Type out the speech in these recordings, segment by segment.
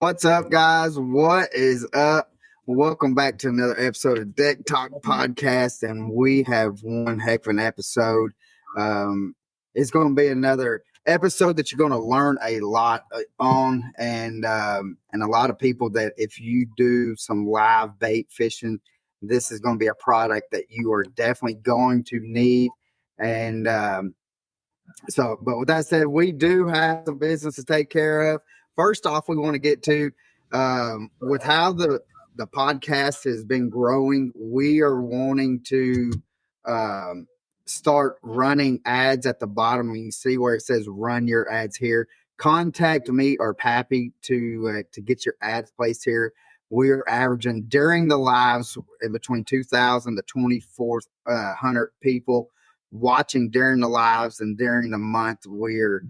What's up, guys? What is up? Welcome back to another episode of Deck Talk Podcast, and we have one heck of an episode. It's going to be another episode that you're going to learn a lot on, and a lot of people that if you do some live bait fishing, this is going to be a product that you are definitely going to need. And but with that said, we do have some business to take care of. First off, we want to get to with how the podcast has been growing. We are wanting to um, start running ads at the bottom. You can see where it says "Run your ads here." Contact me or Pappy to get your ads placed here. We're averaging during the lives in between 2,000 to 2,400 people watching during the lives, and during the month we're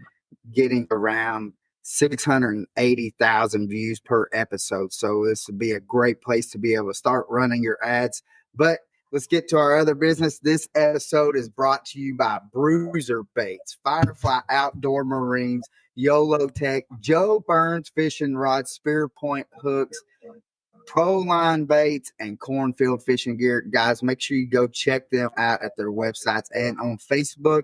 getting around 680,000 views per episode. So this would be a great place to be able to start running your ads. But let's get to our other business. This episode is brought to you by Bruiser Baits, Firefly Outdoor Marines, YOLO Tech, Joe Burns Fishing Rods, Spear Point Hooks, Pro Line Baits, and Cornfield Fishing Gear. Guys, make sure you go check them out at their websites and on Facebook.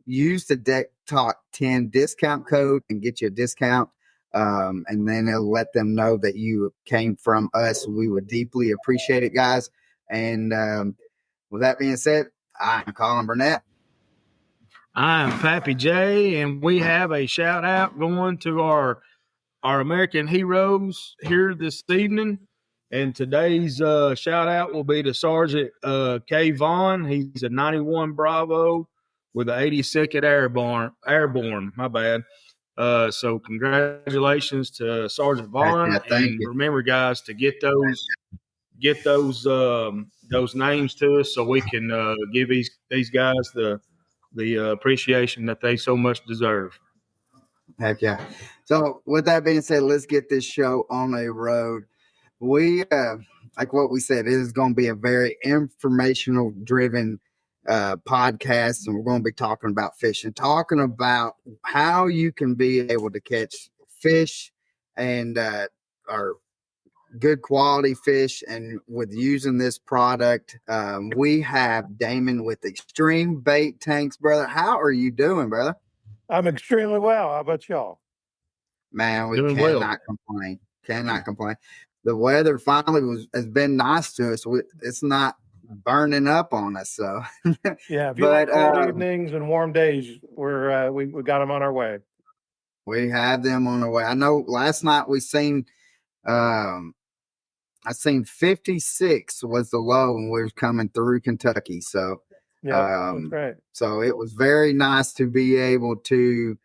Use the Deck Talk 10 discount code and get you a discount. And then it'll let them know that you came from us. We would deeply appreciate it, guys. And with that being said, I'm Colin Burnett. I'm Pappy J, and we have a shout out going to our American heroes here this evening. And today's shout out will be to Sergeant K. Vaughn. He's a 91 Bravo with the 82nd Airborne. My bad. So congratulations to Sergeant Vaughn. Yeah, thank and you. Remember, guys, to get those names to us so we can give these guys the appreciation that they so much deserve. Heck yeah. So with that being said, let's get this show on a road. We like what we said, it is going to be a very informational driven podcast, and we're going to be talking about fishing, talking about how you can be able to catch fish and or good quality fish. And with using this product, we have Damon with Xtreme Bait Tanks. Brother, how are you doing, brother? I'm extremely well. How about y'all? Man, we Doing cannot well. complain. Cannot complain. The weather finally has been nice to us. It's not burning up on us. So Yeah, if you like cold evenings and warm days, we got them on our way. we have them on the way. I know last night I seen 56 was the low when we were coming through Kentucky. So Yeah, that's right. So it was very nice to be able to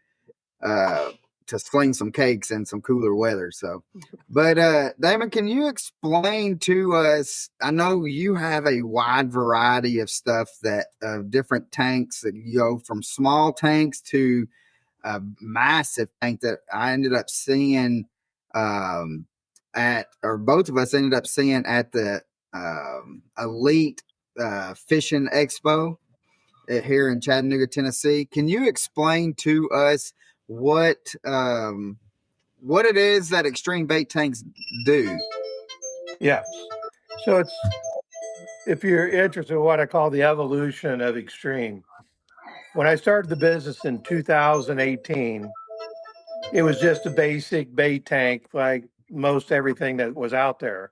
sling some cakes in some cooler weather. So, but Damon, can you explain to us? I know you have a wide variety of stuff that different tanks that you go from small tanks to a massive tank that I ended up seeing or both of us ended up seeing at the Elite Fishing Expo here in Chattanooga, Tennessee. Can you explain to us what it is that Xtreme Bait Tanks do? Yes. So if you're interested in what I call the evolution of Xtreme, when I started the business in 2018, it was just a basic bait tank like most everything that was out there.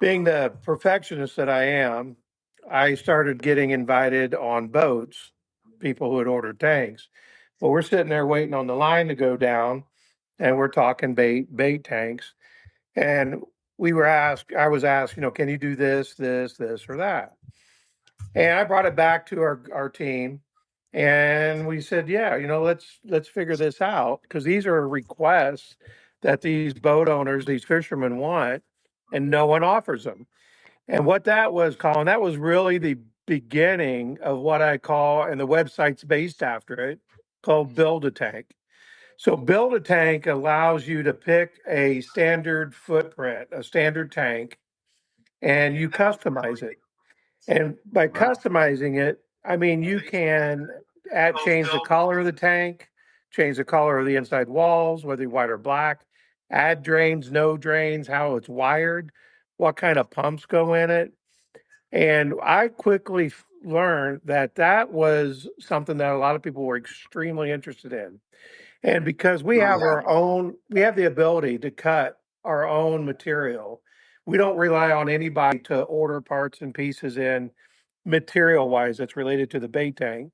Being the perfectionist that I am, I started getting invited on boats, people who had ordered tanks. Well, we're sitting there waiting on the line to go down, and we're talking bait tanks. And I was asked, can you do this, or that? And I brought it back to our team, and we said, yeah, let's figure this out, because these are requests that these boat owners, these fishermen want, and no one offers them. And what that was, Colin, that was really the beginning of what I call, and the website's based after it, called Build a Tank. So Build a Tank allows you to pick a standard footprint, a standard tank, and you customize it. And by customizing it, I mean, you can change the color of the tank, change the color of the inside walls, whether white or black. add drains, no drains, how it's wired, what kind of pumps go in it. And I quickly learned that that was something that a lot of people were extremely interested in. And because we have Right. our own, we have the ability to cut our own material. We don't rely on anybody to order parts and pieces in material wise that's related to the bait tank.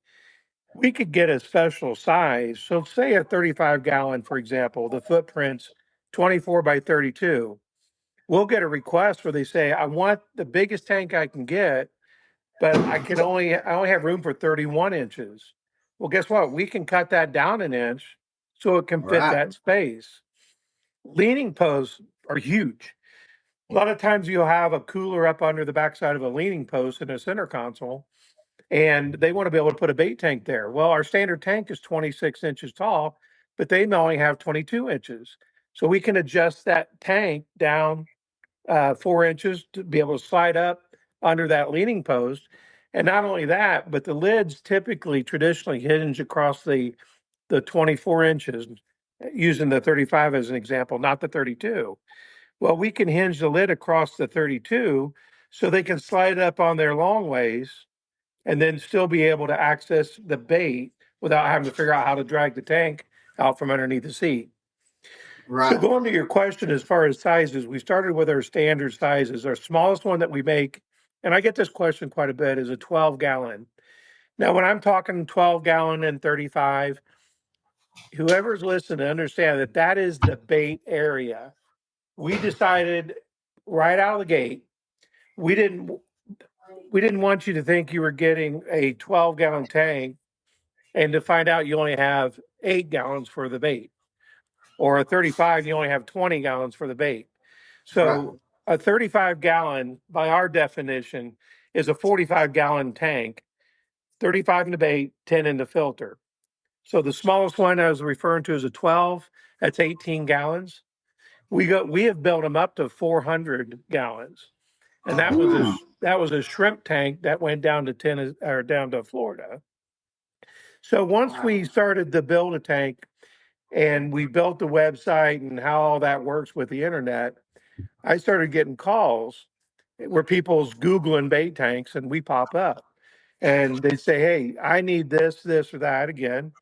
We could get a special size. So, say a 35 gallon, for example, the footprint's 24 by 32. We'll get a request where they say, I want the biggest tank I can get, but I only have room for 31 inches. Well, guess what? We can cut that down an inch so it can fit Right. that space. Leaning posts are huge. A lot of times you'll have a cooler up under the backside of a leaning post in a center console, and they want to be able to put a bait tank there. Well, our standard tank is 26 inches tall, but they may only have 22 inches. So we can adjust that tank down 4 inches to be able to slide up under that leaning post. And not only that, but the lids typically traditionally hinge across the 24 inches, using the 35 as an example, not the 32. Well, we can hinge the lid across the 32 so they can slide up on their long ways and then still be able to access the bait without having to figure out how to drag the tank out from underneath the seat. So Right. going to your question, as far as sizes, we started with our standard sizes. Our smallest one that we make, and I get this question quite a bit, is a 12 gallon. Now, when I'm talking 12 gallon and 35, whoever's listening, understand that that is the bait area. We decided right out of the gate, we didn't we didn't want you to think you were getting a 12 gallon tank and to find out you only have 8 gallons for the bait, or a 35, you only have 20 gallons for the bait. Right. So a 35 gallon, by our definition, is a 45 gallon tank, 35 in the bait, 10 in the filter. So the smallest one I was referring to is a 12, that's 18 gallons. We have built them up to 400 gallons. And Mm. that was a shrimp tank that went down to or down to Florida. So once Wow. we started to build a tank and we built the website and how all that works with the internet, I started getting calls where people's Googling bait tanks and we pop up and they say, hey, I need this, this, or that again.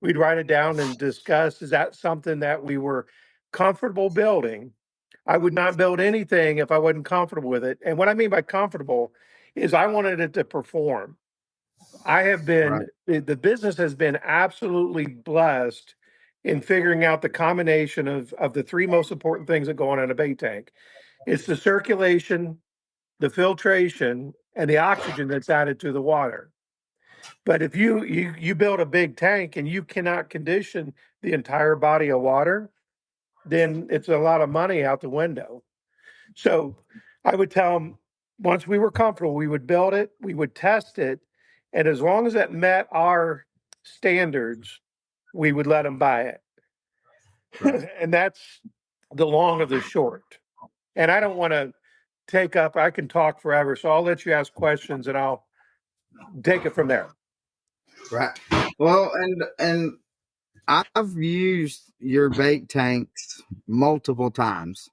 We'd write it down and discuss, is that something that we were comfortable building? I would not build anything if I wasn't comfortable with it. And what I mean by comfortable is I wanted it to perform. I have Right. been, the business has been absolutely blessed in figuring out the combination of the three most important things that go on in a bait tank. It's the circulation, the filtration, and the oxygen that's added to the water. But if you build a big tank and you cannot condition the entire body of water, then it's a lot of money out the window. So I would tell them, once we were comfortable, we would build it, we would test it, and as long as it met our standards, we would let them buy it. Right. And that's the long of the short. And I don't want to take up, I can talk forever, so I'll let you ask questions and I'll take it from there. Right. Well, and I've used your bait tanks multiple times.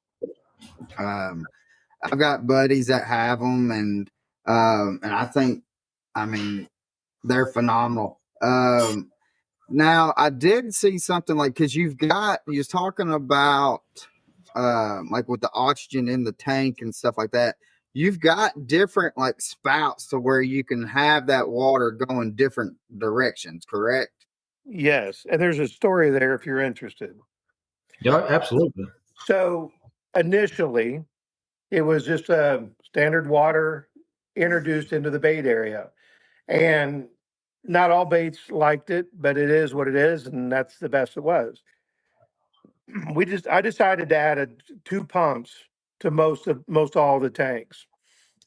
Um, I've got buddies that have them, and I think, I mean, they're phenomenal. Now I did see something like, because you was talking about like with the oxygen in the tank and stuff like that. You've got different like spouts to where you can have that water going different directions, correct? Yes. And there's a story there if you're interested. Yeah, absolutely. So initially, it was just a standard water introduced into the bait area. And not all baits liked it, but it is what it is, and that's the best it was. I decided to add two pumps to most all the tanks.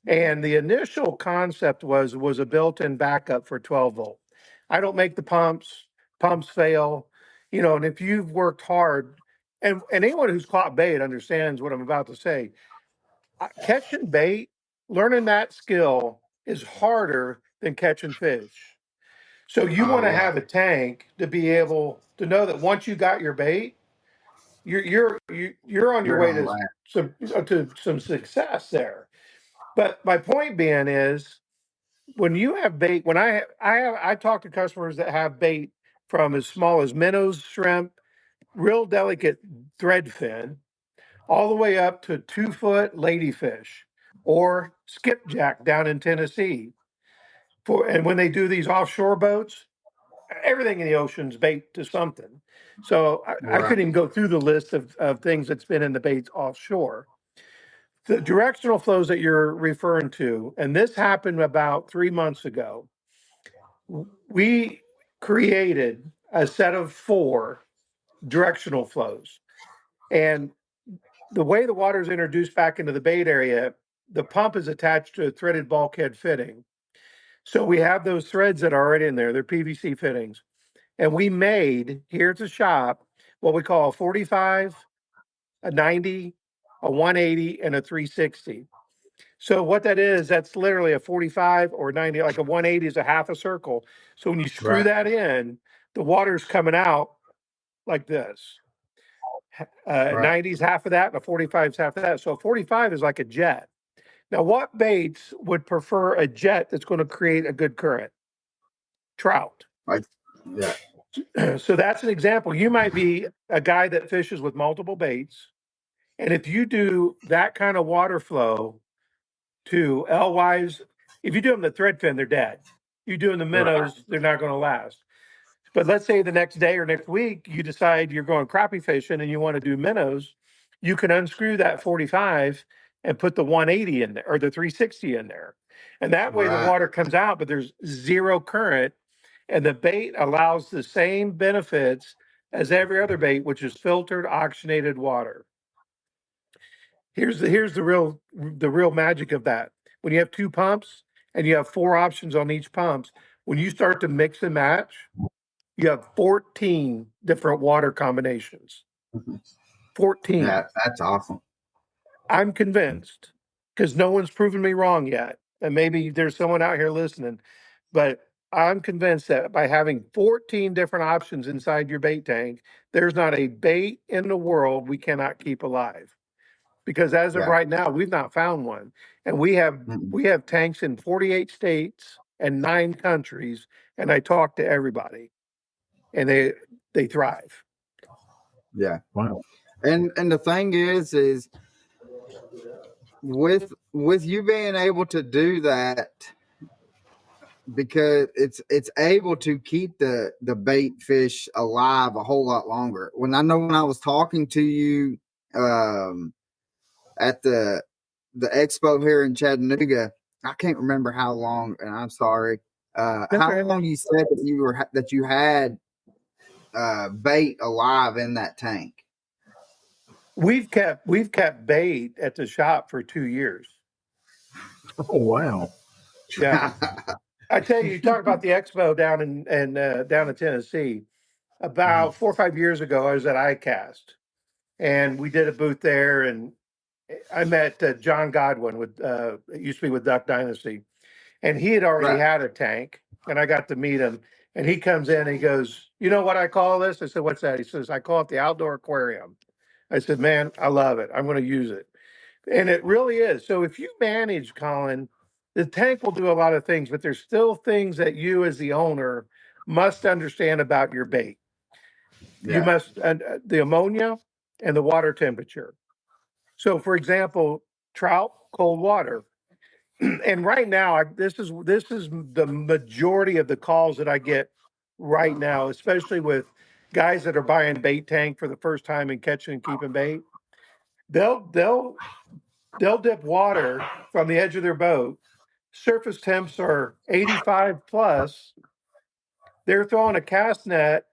And the initial concept was a built-in backup for 12 volt. I don't make the pumps, pumps fail, and if you've worked hard, and anyone who's caught bait understands what I'm about to say. Catching bait, learning that skill is harder than catching fish. So you Oh want to yeah. have a tank to be able to know that once you got your bait, you're on your They're way gonna laugh. to some success there. But my point being is, when you have bait, when I talk to customers that have bait from as small as minnows, shrimp, real delicate threadfin, all the way up to 2 foot ladyfish or skipjack down in Tennessee. And when they do these offshore boats, everything in the ocean's bait to something. So I Right. couldn't even go through the list of things that's been in the baits offshore. The directional flows that you're referring to, and this happened about 3 months ago, we created a set of 4 directional flows. And the way the water is introduced back into the bait area, the pump is attached to a threaded bulkhead fitting. So we have those threads that are already in there. They're PVC fittings. And we made here at the shop what we call a 45, a 90, a 180, and a 360. So what that is, that's literally a 45 or 90, like a 180 is a half a circle. So when you screw Right. that in, the water's coming out like this. Right. 90 is half of that, and a 45 is half of that. So a 45 is like a jet. Now, what baits would prefer a jet that's going to create a good current? Trout. Like, yeah. So that's an example. You might be a guy that fishes with multiple baits. And if you do that kind of water flow to L-wise, if you do them the threadfin, they're dead. You do them the Right. minnows, they're not going to last. But let's say the next day or next week, you decide you're going crappie fishing and you want to do minnows, you can unscrew that 45 and put the 180 in there or the 360 in there. And that way the Right. water comes out, but there's zero current. And the bait allows the same benefits as every other bait, which is filtered, oxygenated water. Here's the real magic of that. When you have 2 pumps and you have 4 options on each pumps, when you start to mix and match, you have 14 different water combinations. 14. Yeah, that's awesome. I'm convinced, because no one's proven me wrong yet. And maybe there's someone out here listening, but I'm convinced that by having 14 different options inside your bait tank, there's not a bait in the world we cannot keep alive. Because as of Yeah. right now, we've not found one. And Mm-mm. we have tanks in 48 states and 9 countries, and I talk to everybody, and they thrive. Yeah. Wow. And the thing is with you being able to do that, because it's able to keep the bait fish alive a whole lot longer. When I was talking to you at the expo here in Chattanooga, I can't remember how long, and I'm sorry. That's How right. long you said that you had bait alive in that tank? We've kept bait at the shop for 2 years. Oh, wow. Yeah. I tell you, you talk about the expo down in Tennessee. About 4 or 5 years ago, I was at ICAST, and we did a booth there, and I met John Godwin it used to be with Duck Dynasty, and he had already Right. had a tank, and I got to meet him. And he comes in and he goes, "You know what I call this?" I said, "What's that?" He says, "I call it the outdoor aquarium." I said, "Man, I love it. I'm going to use it." And it really is. So if you manage, Colin, the tank will do a lot of things, but there's still things that you as the owner must understand about your bait. You Yeah. must, the ammonia and the water temperature. So for example, trout, cold water. And right now, this is the majority of the calls that I get right now, especially with guys that are buying bait tank for the first time and catching and keeping bait. They'll dip water from the edge of their boat. Surface temps are 85 plus. They're throwing a cast net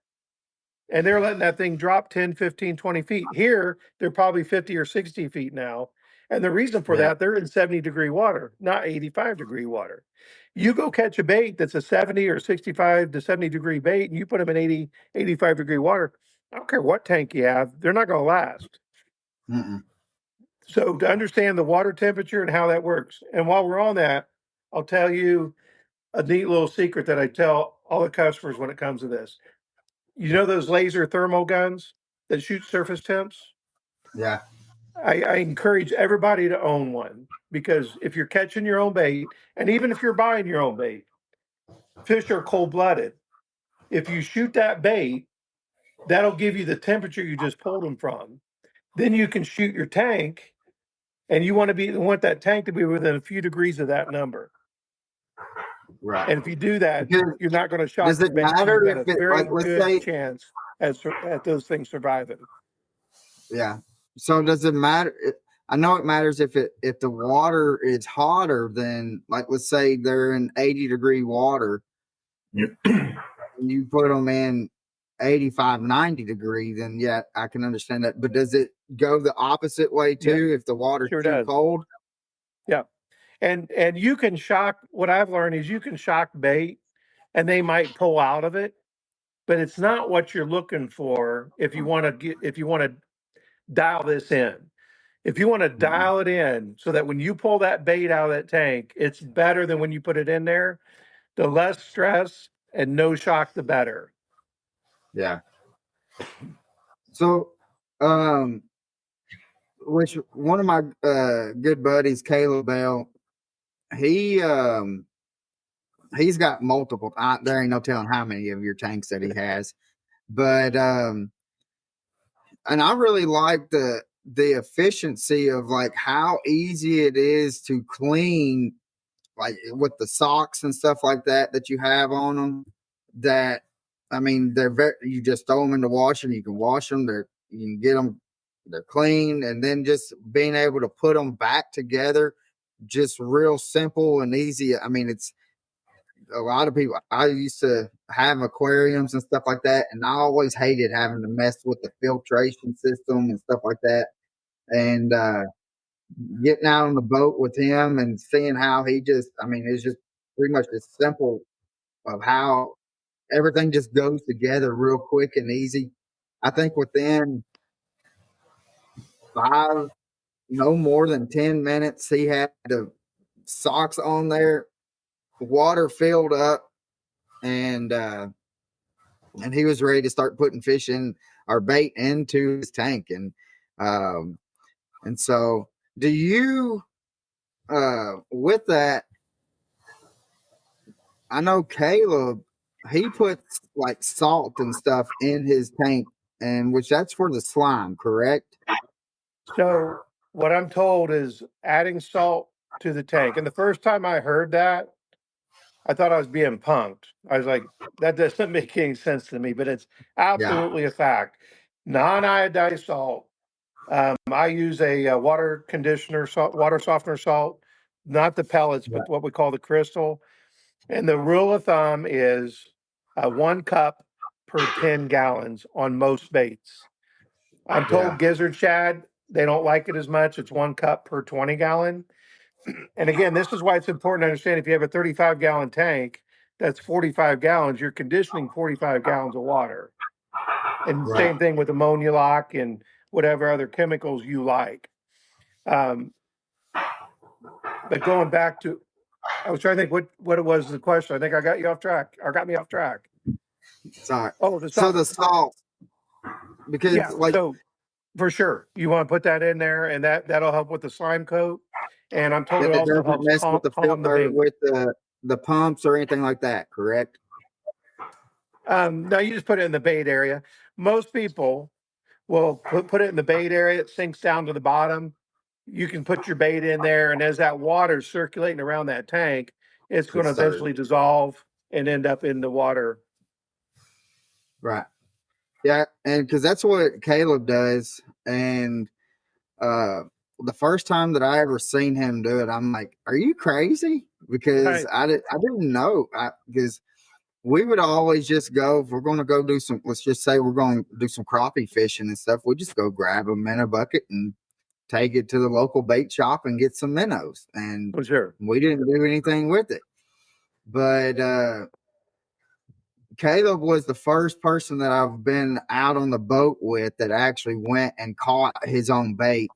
and they're letting that thing drop 10, 15, 20 feet. Here, they're probably 50 or 60 feet now. And the reason for Yeah. that, they're in 70-degree water, not 85-degree water. You go catch a bait that's a 70 or 65 to 70-degree bait, and you put them in 80, 85-degree water. I don't care what tank you have, they're not going to last. Mm-mm. So to understand the water temperature and how that works. And while we're on that, I'll tell you a neat little secret that I tell all the customers when it comes to this. You know those laser thermal guns? that shoots surface temps. Yeah. I encourage everybody to own one, because if you're catching your own bait, and even if you're buying your own bait, fish are cold-blooded. If you shoot that bait, that'll give you the temperature you just pulled them from. Then you can shoot your tank, and you want that tank to be within a few degrees of that number. Right. And if you do that, Because you're not going to shock does the it bait. So matter you've got a if it, very like, let's good say, chance at those things surviving. yeah. So does it matter? I know it matters if the water is hotter than, like, let's say they're in 80-degree water, and you put them in 85, 90-degree, then yeah, I can understand that. But does it go the opposite way too if the water's Sure too does. cold? Yeah. And you can shock, what I've learned is you can shock bait and they might pull out of it, but it's not what you're looking for if you want to dial this in. If you want to dial it in so that when you pull that bait out of that tank, it's better than when you put it in there, the less stress and no shock, the better. Yeah. So, which one of my good buddies, Caleb Bell, he he's got multiple. There ain't no telling how many of your tanks that he has, but and I really like the efficiency of like how easy it is to clean, like with the socks and stuff like that you have on them. That, I mean, they're very, you just throw them in the washer and you can wash them. You can get them, they're clean, and then just being able to put them back together, just real simple and easy. I mean, it's a lot of people. I used to have aquariums and stuff like that, and I always hated having to mess with the filtration system and stuff like that. And getting out on the boat with him and seeing how he just, I mean, it's just pretty much as simple of how everything just goes together real quick and easy. I think within no more than 10 minutes, he had the socks on there, water filled up, and he was ready to start putting fish in or bait into his tank. And so do you, with that, I know Caleb, he puts like salt and stuff in his tank, and which that's for the slime, correct? So what I'm told is adding salt to the tank. And the first time I heard that, I thought I was being punked. I was like, that doesn't make any sense to me, but it's Yeah. absolutely a fact. Non-iodized salt. I use a water conditioner, salt, water softener salt, not the pellets, but what we call the crystal. And the rule of thumb is 1 cup per 10 gallons on most baits. I'm told Yeah. gizzard shad, they don't like it as much. It's 1 cup per 20 gallon. And again, this is why it's important to understand if you have a 35-gallon tank, that's 45 gallons, you're conditioning 45 gallons of water. And Right. same thing with ammonia lock and whatever other chemicals you like. But going back to, I was trying to think what it was the question. I think I got you off track, or got me off track. Sorry. Oh, the So salt. the salt, because Yeah, like, so for sure, you want to put that in there, and that'll help with the slime coat. And I'm told it it also doesn't helps mess with the calm the filter, bait. with the pumps or anything like that, correct? No, you just put it in the bait area. Most people will put it in the bait area. It sinks down to the bottom. You can put your bait in there, and as that water's circulating around that tank, it's going to eventually dissolve and end up in the water. Right. Yeah, and because that's what Caleb does. And the first time that I ever seen him do it, I'm like, "Are you crazy?" Because Right. I didn't know, because we would always just go, if we're going to go do some, let's just say we're going to do some crappie fishing and stuff, we just go grab them in a bucket and take it to the local bait shop and get some minnows. And For sure. we didn't do anything with it. But Caleb was the first person that I've been out on the boat with that actually went and caught his own bait,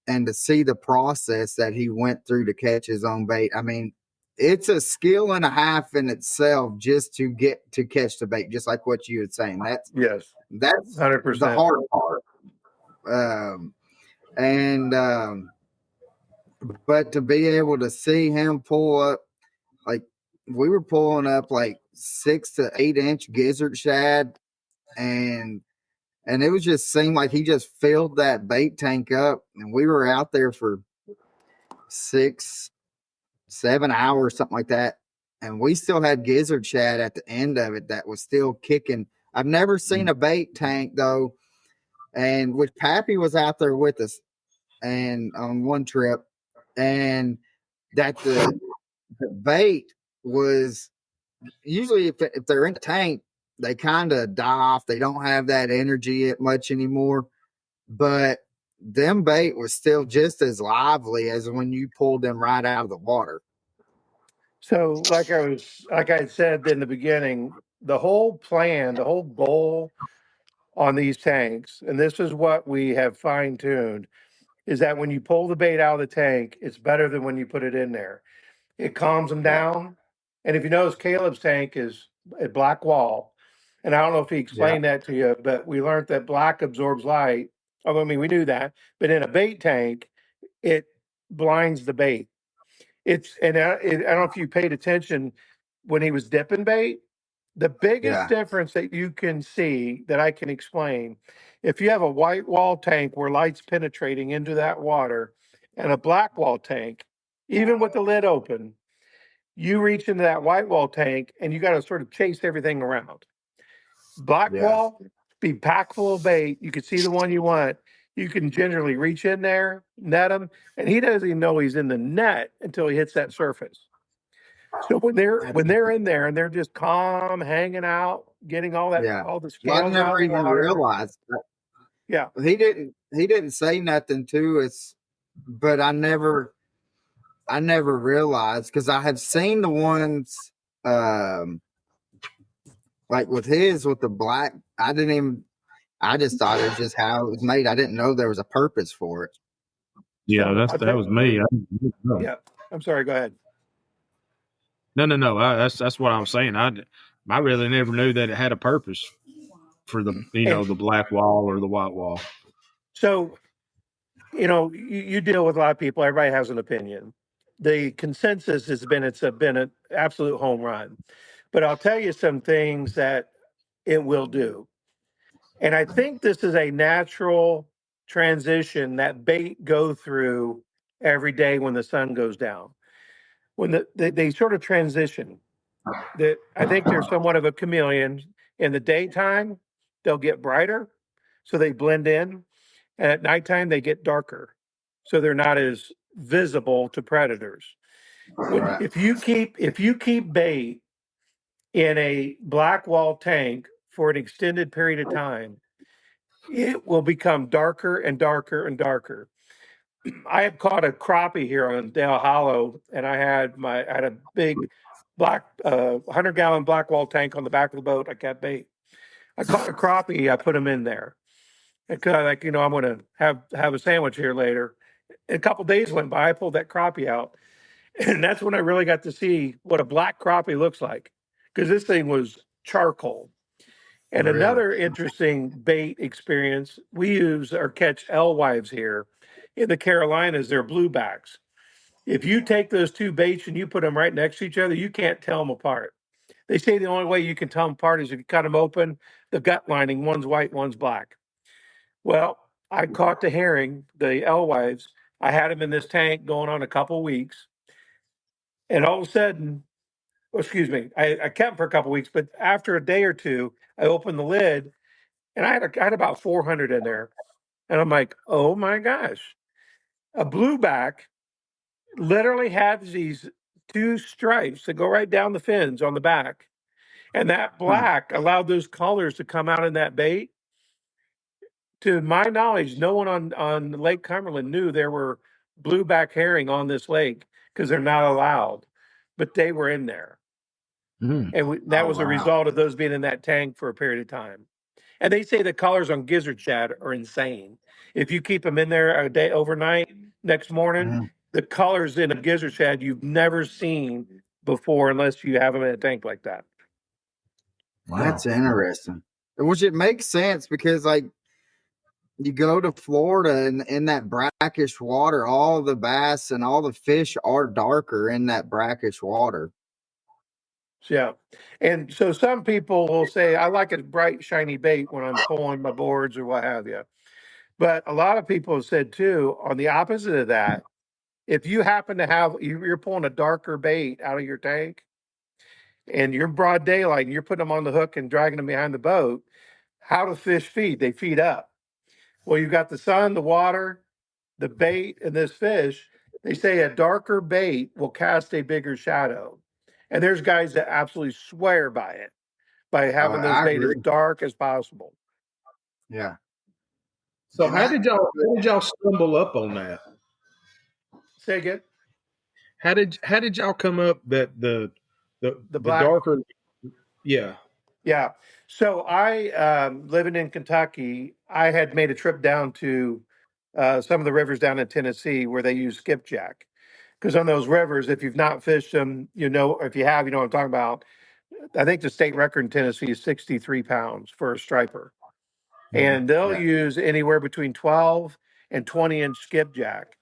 and to see the process that he went through to catch his own bait. I mean, it's a skill and a half in itself just to get to catch the bait, just like what you were saying. Yes. That's the 100%. hard part. Um, and but to be able to see him pull up, like we were pulling up like 6 to 8 inch gizzard shad, and it was just seemed like he just filled that bait tank up, and we were out there for 6-7 hours, something like that, and we still had gizzard shad at the end of it that was still kicking. I've never seen a bait tank though, and which Pappy was out there with us, and on one trip, and that the bait was usually if they're in the tank, they kind of die off. They don't have that energy much anymore. But them bait was still just as lively as when you pulled them right out of the water. So, like I said in the beginning, the whole plan, the whole goal on these tanks, and this is what we have fine tuned, is that when you pull the bait out of the tank, it's better than when you put it in there. It calms them Yeah. down. And if you notice, Caleb's tank is a black wall. And I don't know if he Yeah. explained that to you, but we learned that black absorbs light. Oh, I mean, we knew that. But in a bait tank, it blinds the bait. I don't know if you paid attention when he was dipping bait. The biggest Yeah. difference that you can see that I can explain, if you have a white wall tank where light's penetrating into that water and a black wall tank, even with the lid open, you reach into that white wall tank and you got to sort of chase everything around. Black Yeah. wall, be packed full of bait. You can see the one you want. You can gingerly reach in there, net him, and he doesn't even know he's in the net until he hits that surface. So when they're in there and they're just calm, hanging out, getting Yeah. all the Well, I scales out never of the even water. realized Yeah. he didn't say nothing to us, but I never realized because I have seen the ones um like with the black. I just thought it was just how it was made. I didn't know there was a purpose for it. Yeah, So that was me. I didn't know. yeah. I'm sorry. Go ahead. No. That's what I was saying. I really never knew that it had a purpose for the And the black wall or the white wall. so you deal with a lot of people. Everybody has an opinion. The consensus has been been an absolute home run. But I'll tell you some things that it will do. And I think this is a natural transition that bait go through every day when the sun goes down. When they sort of transition. That I think they're somewhat of a chameleon. In the daytime, they'll get brighter, so they blend in, and at nighttime they get darker, so they're not as visible to predators. When Right. if you keep bait in a black wall tank for an extended period of time, it will become darker and darker and darker. I have caught a crappie here on Dale Hollow, and I had a big black 100-gallon black wall tank on the back of the boat. I kept bait. I caught a crappie. I put him in there. And kind of like I'm going to have a sandwich here later. And a couple days went by. I pulled that crappie out, and that's when I really got to see what a black crappie looks like, because this thing was charcoal. And Really. another interesting bait experience, we use or catch alewives here in the Carolinas. They're bluebacks. If you take those two baits and you put them right next to each other, you can't tell them apart. They say the only way you can tell them apart is if you cut them open, the gut lining, one's white, one's black. Well, I caught the herring, the alewives. I had them in this tank going on a couple weeks. And all of a sudden, excuse me, I kept them for a couple weeks, but after a day or two, I opened the lid and I had about 400 in there. And I'm like, oh my gosh, a blueback literally has these two stripes that go right down the fins on the back. And that Huh. black allowed those colors to come out in that bait. To my knowledge, no one on Lake Cumberland knew there were blueback herring on this lake because they're not allowed, but they were in there. And that Oh was a wow. result of those being in that tank for a period of time. And they say the colors on gizzard shad are insane. If you keep them in there a day overnight, next morning, Mhm. the colors in a gizzard shad you've never seen before unless you have them in a tank like that. Well, that's interesting. Which it makes sense because like you go to Florida and in that brackish water, all the bass and all the fish are darker in that brackish water. Yeah. And so some people will say, I like a bright, shiny bait when I'm pulling my boards or what have you. But a lot of people have said too, on the opposite of that, if you happen to have, you're pulling a darker bait out of your tank and you're broad daylight and you're putting them on the hook and dragging them behind the boat, how do fish feed? They feed up. Well, you've got the sun, the water, the bait, and this fish. They say a darker bait will cast a bigger shadow. And there's guys that absolutely swear by it, by having those I bait as agree. dark as possible. Yeah. So And how did y'all stumble up on that? Say again? How did y'all come up that The the black. darker? Yeah. Yeah. So I, living in Kentucky, I had made a trip down to some of the rivers down in Tennessee where they use skipjack. Because on those rivers, if you've not fished them, you know, if you have, you know what I'm talking about. I think the state record in Tennessee is 63 pounds for a striper. And they'll yeah, use anywhere between 12 and 20-inch skipjack.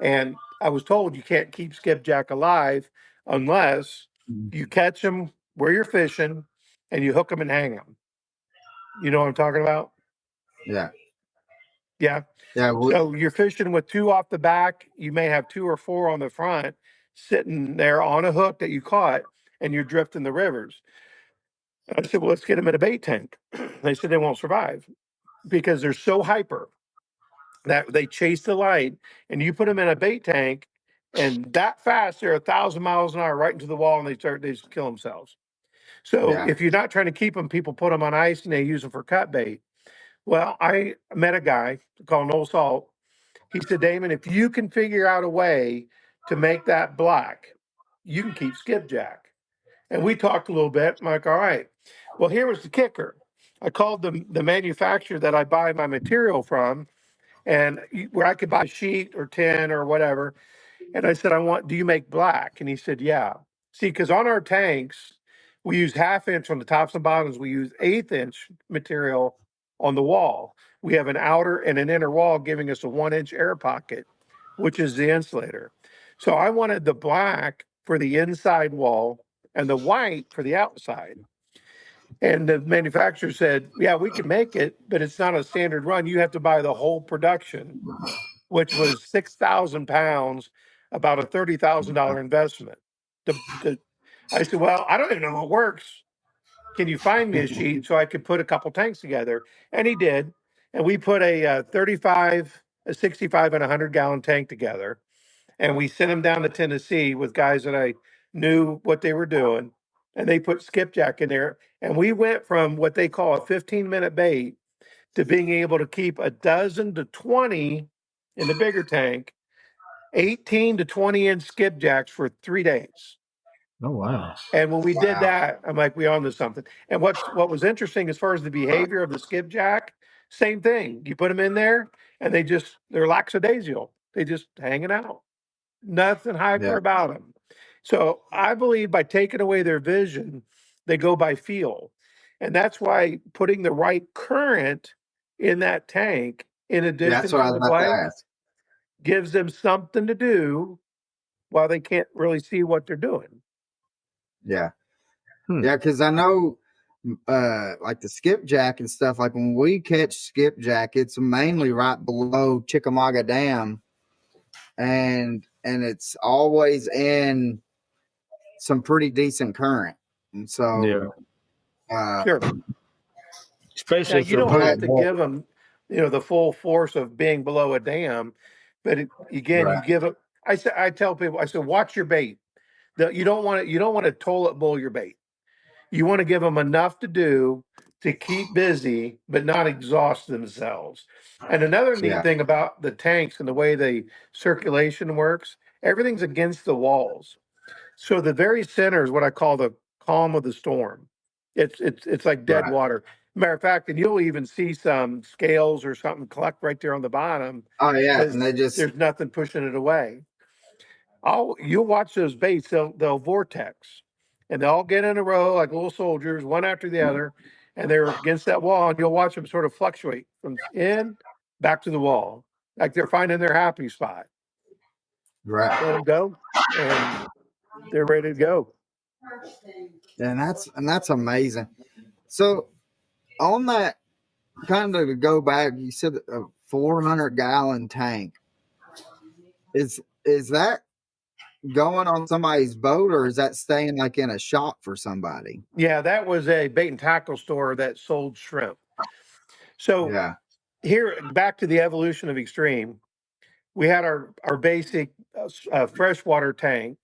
And I was told you can't keep skipjack alive unless you catch them where you're fishing and you hook them and hang them. You know what I'm talking about? yeah, Yeah. yeah. So you're fishing with two off the back. You may have two or four on the front sitting there on a hook that you caught and you're drifting the rivers. I said, well, let's get them in a bait tank. They said they won't survive because they're so hyper that they chase the light, and you put them in a bait tank and that fast, they're 1,000 miles an hour right into the wall and they just kill themselves. So Yeah, if you're not trying to keep them, people put them on ice and they use them for cut bait. Well, I met a guy called Noel Salt. He said, Damon, if you can figure out a way to make that black, you can keep skipjack. And we talked a little bit. I'm like, all right. Well, here was the kicker. I called the manufacturer that I buy my material from, and where I could buy a sheet or 10 or whatever. And I said, do you make black? And he said, yeah. See, because on our tanks, we use 1/2 inch on the tops and bottoms. We use 1/8 inch material on the wall. We have an outer and an inner wall giving us a 1 inch air pocket, which is the insulator. So I wanted the black for the inside wall and the white for the outside. And the manufacturer said, yeah, we can make it, but it's not a standard run. You have to buy the whole production, which was 6,000 pounds, about a $30,000 investment. I said, well, I don't even know how it works. Can you find me a sheet so I could put a couple tanks together? And he did. And we put a 35, a 65, and a 100-gallon tank together. And we sent them down to Tennessee with guys that I knew what they were doing. And they put skipjack in there. And we went from what they call a 15-minute bait to being able to keep a dozen to 20 in the bigger tank, 18 to 20-inch skipjacks for 3 days. Oh wow. And when we did wow. that, I'm like, we on to something. And what was interesting as far as the behavior of the skipjack, same thing. You put them in there and they're lackadaisical. They just hanging out. Nothing hyper Yeah, about them. So I believe by taking away their vision, they go by feel. And that's why putting the right current in that tank, in yeah. That's addition what I to was the about to blank, ask. gives them something to do while they can't really see what they're doing. Yeah, Hmm. yeah. Because I know, like the skipjack and stuff. Like when we catch skipjack, it's mainly right below Chickamauga Dam, and it's always in some pretty decent current. And Yeah. so, uh, Sure. Now, Especially you for don't but have big to water. give them, the full force of being below a dam, but again, you right, give it. I tell people, I said, watch your bait. You don't want to, toilet bowl your bait. You want to give them enough to do to keep busy, but not exhaust themselves. And another neat yeah, thing about the tanks and the way the circulation works, everything's against the walls. So the very center is what I call the calm of the storm. It's like dead right. water. Matter of fact, and you'll even see some scales or something collect right there on the bottom Oh yeah, and because they just there's nothing pushing it away. You'll watch those baits, they'll vortex and they'll all get in a row like little soldiers, one after the other, and they're against that wall, and you'll watch them sort of fluctuate from in, back to the wall, like they're finding their happy spot. Right. Let them go, and they're ready to go. And that's amazing. So on that, kind of to go back, you said a 400-gallon tank. Is that going on somebody's boat, or is that staying like in a shop for somebody? Yeah, that was a bait and tackle store that sold shrimp. So Yeah. here, back to the evolution of Xtreme, we had our basic freshwater tank.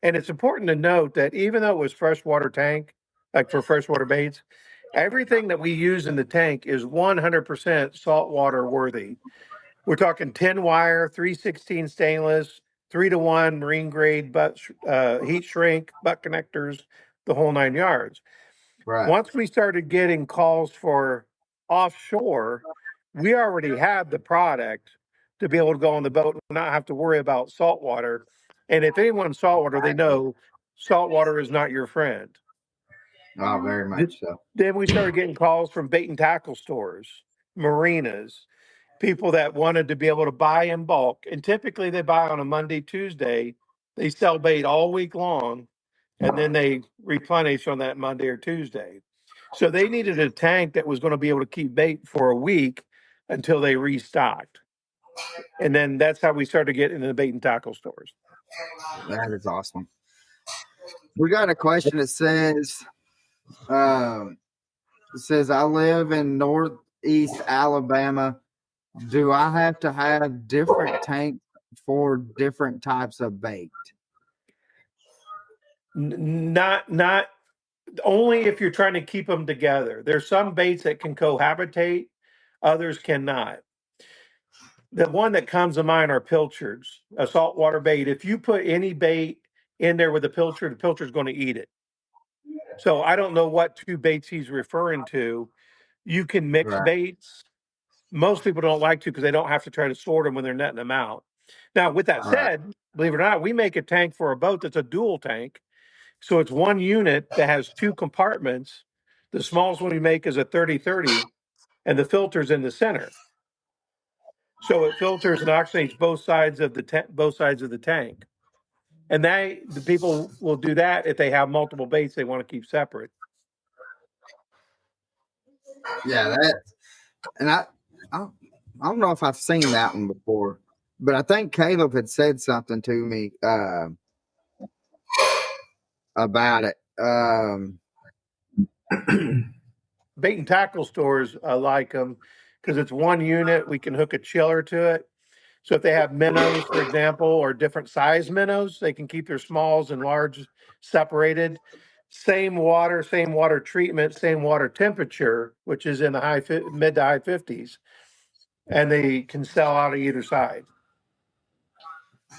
And it's important to note that even though it was freshwater tank, like for freshwater baits, everything that we use in the tank is 100% saltwater worthy. We're talking 10 wire, 316 stainless, 3-to-1 marine grade, but heat shrink, butt connectors, the whole 9 yards. Right. Once we started getting calls for offshore, we already had the product to be able to go on the boat and not have to worry about saltwater. And if anyone's saltwater, they know saltwater is not your friend. Oh, very Th- much so. Then we started getting calls from bait and tackle stores, marinas, people that wanted to be able to buy in bulk. And typically they buy on a Monday, Tuesday. They sell bait all week long, and then they replenish on that Monday or Tuesday. So they needed a tank that was going to be able to keep bait for a week until they restocked. And then that's how we started getting into the bait and tackle stores. That is awesome. We got a question that says, I live in Northeast Alabama. Do I have to have different tanks for different types of bait? Not only if you're trying to keep them together. There's some baits that can cohabitate, others cannot. The one that comes to mind are pilchards, a saltwater bait. If you put any bait in there with a pilchard, the pilchard's going to eat it. So I don't know what two baits he's referring to. You can mix Right. baits. Most people don't like to because they don't have to try to sort them when they're netting them out. Now, with that Right. said, believe it or not, we make a tank for a boat that's a dual tank. So it's one unit that has two compartments. The smallest one we make is a 30-30, and the filter's in the center. So it filters and oxygenates both sides of the tank. And the people will do that if they have multiple baits they want to keep separate. Yeah, and I don't know if I've seen that one before, but I think Caleb had said something to me about it. Bait and tackle stores like them because it's one unit. We can hook a chiller to it. So if they have minnows, for example, or different size minnows, they can keep their smalls and large separated. Same water treatment, same water temperature, which is in the mid to high 50s, and they can sell out of either side.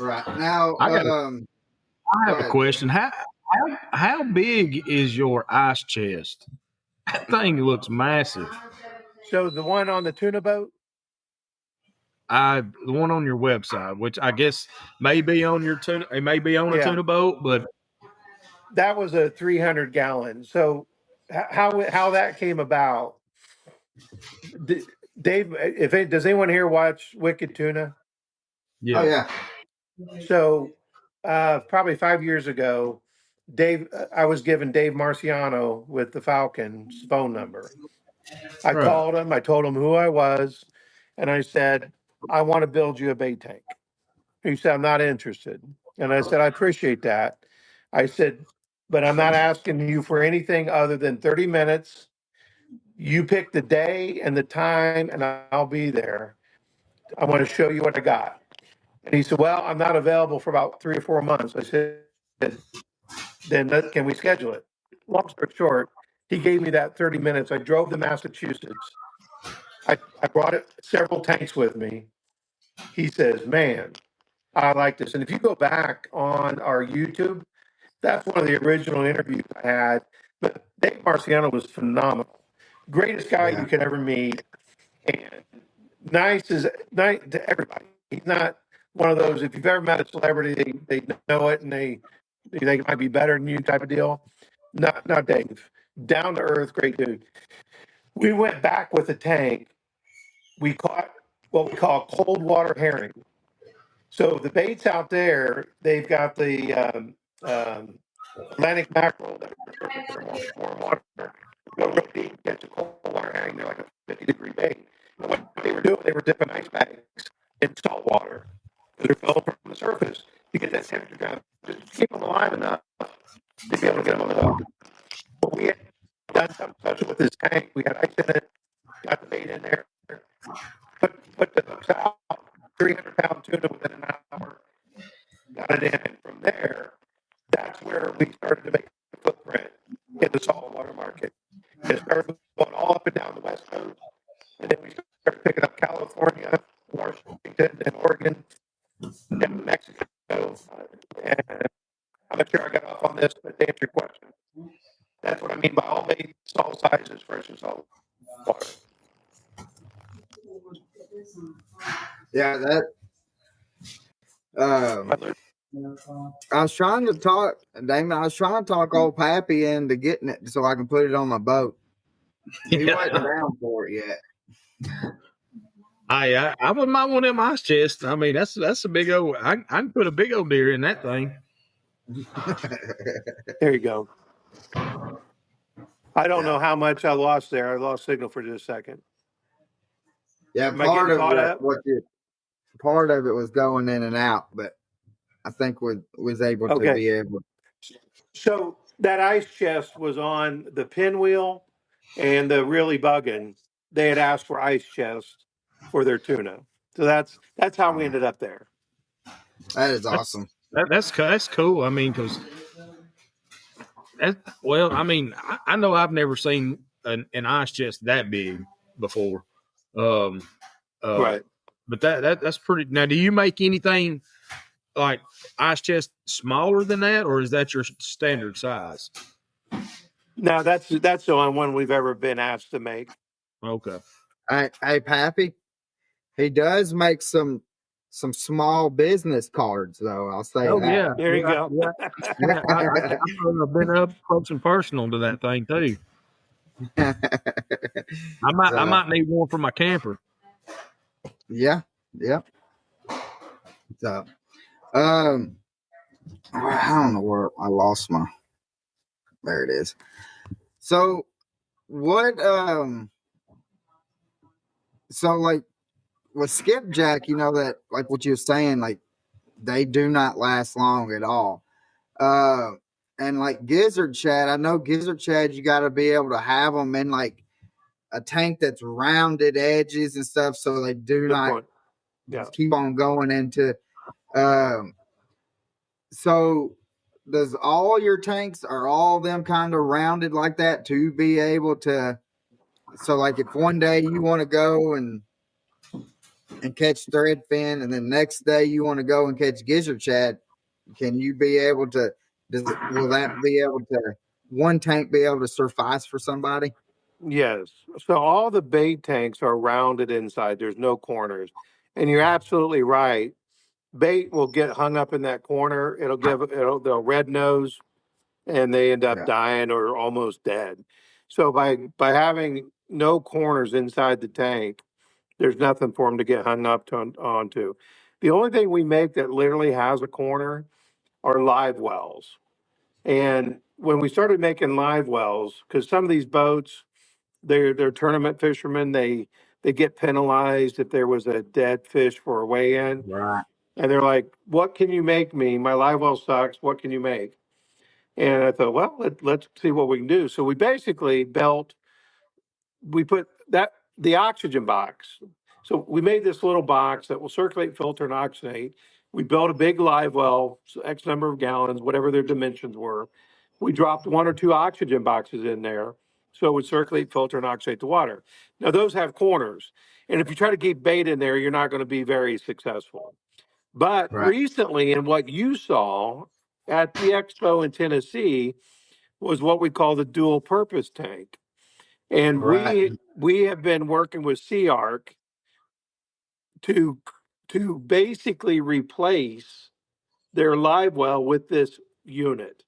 Right now, I go have a ahead. question. How big is your ice chest? That thing looks massive. So the one on the tuna boat, The one on your website, which I guess may be on your tuna, it may be on a yeah, tuna boat, but that was a 300 gallon. So how that came about, Dave, does anyone here watch Wicked Tuna? yeah. Oh yeah, So probably 5 years ago, I was given Dave Marciano with the Falcons phone number. I Right. called him, I told him who I was, and I said, I want to build you a bait tank. He said, I'm not interested. And I said, I appreciate that. I said, but I'm not asking you for anything other than 30 minutes. You pick the day and the time, and I'll be there. I want to show you what I got. And he said, well, I'm not available for about 3 or 4 months. I said, then can we schedule it? Long story short, he gave me that 30 minutes. I drove to Massachusetts. I brought several tanks with me. He says, man, I like this. And if you go back on our YouTube, that's one of the original interviews I had. But Dave Marciano was phenomenal. Greatest guy yeah, you could ever meet. And nice to everybody. He's not one of those, if you've ever met a celebrity, they know it and they might be better than you type of deal. Not Dave. Down to earth, great dude. We went back with a tank. We caught what we call cold water herring. So the baits out there, they've got the Atlantic mackerel that are looking for more warm water. Go real deep, get to cold water herring. They're like a 50-degree bait. And what they were doing, they were dipping ice bags in salt water. They're filling from the surface to get that temperature down. Just keep them alive enough to be able to get them on the hook. But we had done something special with this tank. We had ice in it, got the bait in there, put the hooks out, 300-pound tuna within an hour, got it in. And from there, that's where we started to make a footprint in the saltwater market. It started going all up and down the West Coast. And then we started picking up California, Washington, and Oregon, down to Mexico. And I'm not sure I got off on this, but to answer your question, that's what I mean by all baits, all sizes, fresh and salt water. Yeah, that. I was trying to talk, Damon. I was trying to talk old Pappy into getting it so I can put it on my boat. He wasn't down for it yet. I wouldn't mind one of them ice chests. I mean, that's a big old. I can put a big old deer in that thing. There you go. I don't know how much I lost there. I lost signal for just a second. Yeah, Am I getting caught up? Part of it was going in and out, but I think we was able to be able. So that ice chest was on the pinwheel and the really bugging. They had asked for ice chest for their tuna. So that's how we ended up there. That is awesome. That's cool. I mean, because I know I've never seen an ice chest that big before. Right. But that's pretty. Now, do you make anything like ice chest smaller than that, or is that your standard size? No, that's the only one we've ever been asked to make. Okay. Hey, Pappy, he does make some small business cards, though. I'll say that. Yeah, there you go. Yeah, I've been up close and personal to that thing too. I might need one for my camper. Yeah. So, I don't know where I lost my. There it is. So, what? So like with skipjack, you know that like what you were saying, like they do not last long at all. And like gizzard shad, I know gizzard shad, you got to be able to have them in like a tank that's rounded edges and stuff, so they do not keep on going into. So does all your tanks are all them kind of rounded like that to be able to? So like if one day you want to go and catch threadfin, and then next day you want to go and catch gizzard shad, can you be able to? Will that be able to? One tank be able to suffice for somebody? Yes. So all the bait tanks are rounded inside. There's no corners, and you're absolutely right. Bait will get hung up in that corner. They'll red nose, and they end up dying or almost dead. So by having no corners inside the tank, there's nothing for them to get hung up onto. The only thing we make that literally has a corner are live wells. And when we started making live wells, because some of these boats, they're tournament fishermen, they get penalized if there was a dead fish for a weigh-in. Right. And they're like, "What can you make me? My live well sucks. What can you make?" And I thought, well, let's see what we can do. So we basically we put the oxygen box. So we made this little box that will circulate, filter, and oxygenate. We built a big live well, so X number of gallons, whatever their dimensions were. We dropped one or two oxygen boxes in there, so it would circulate, filter, and oxygenate the water. Now those have corners, and if you try to keep bait in there, you're not going to be very successful. But recently, in what you saw at the expo in Tennessee, was what we call the dual purpose tank. And we have been working with Sea Arc to basically replace their live well with this unit.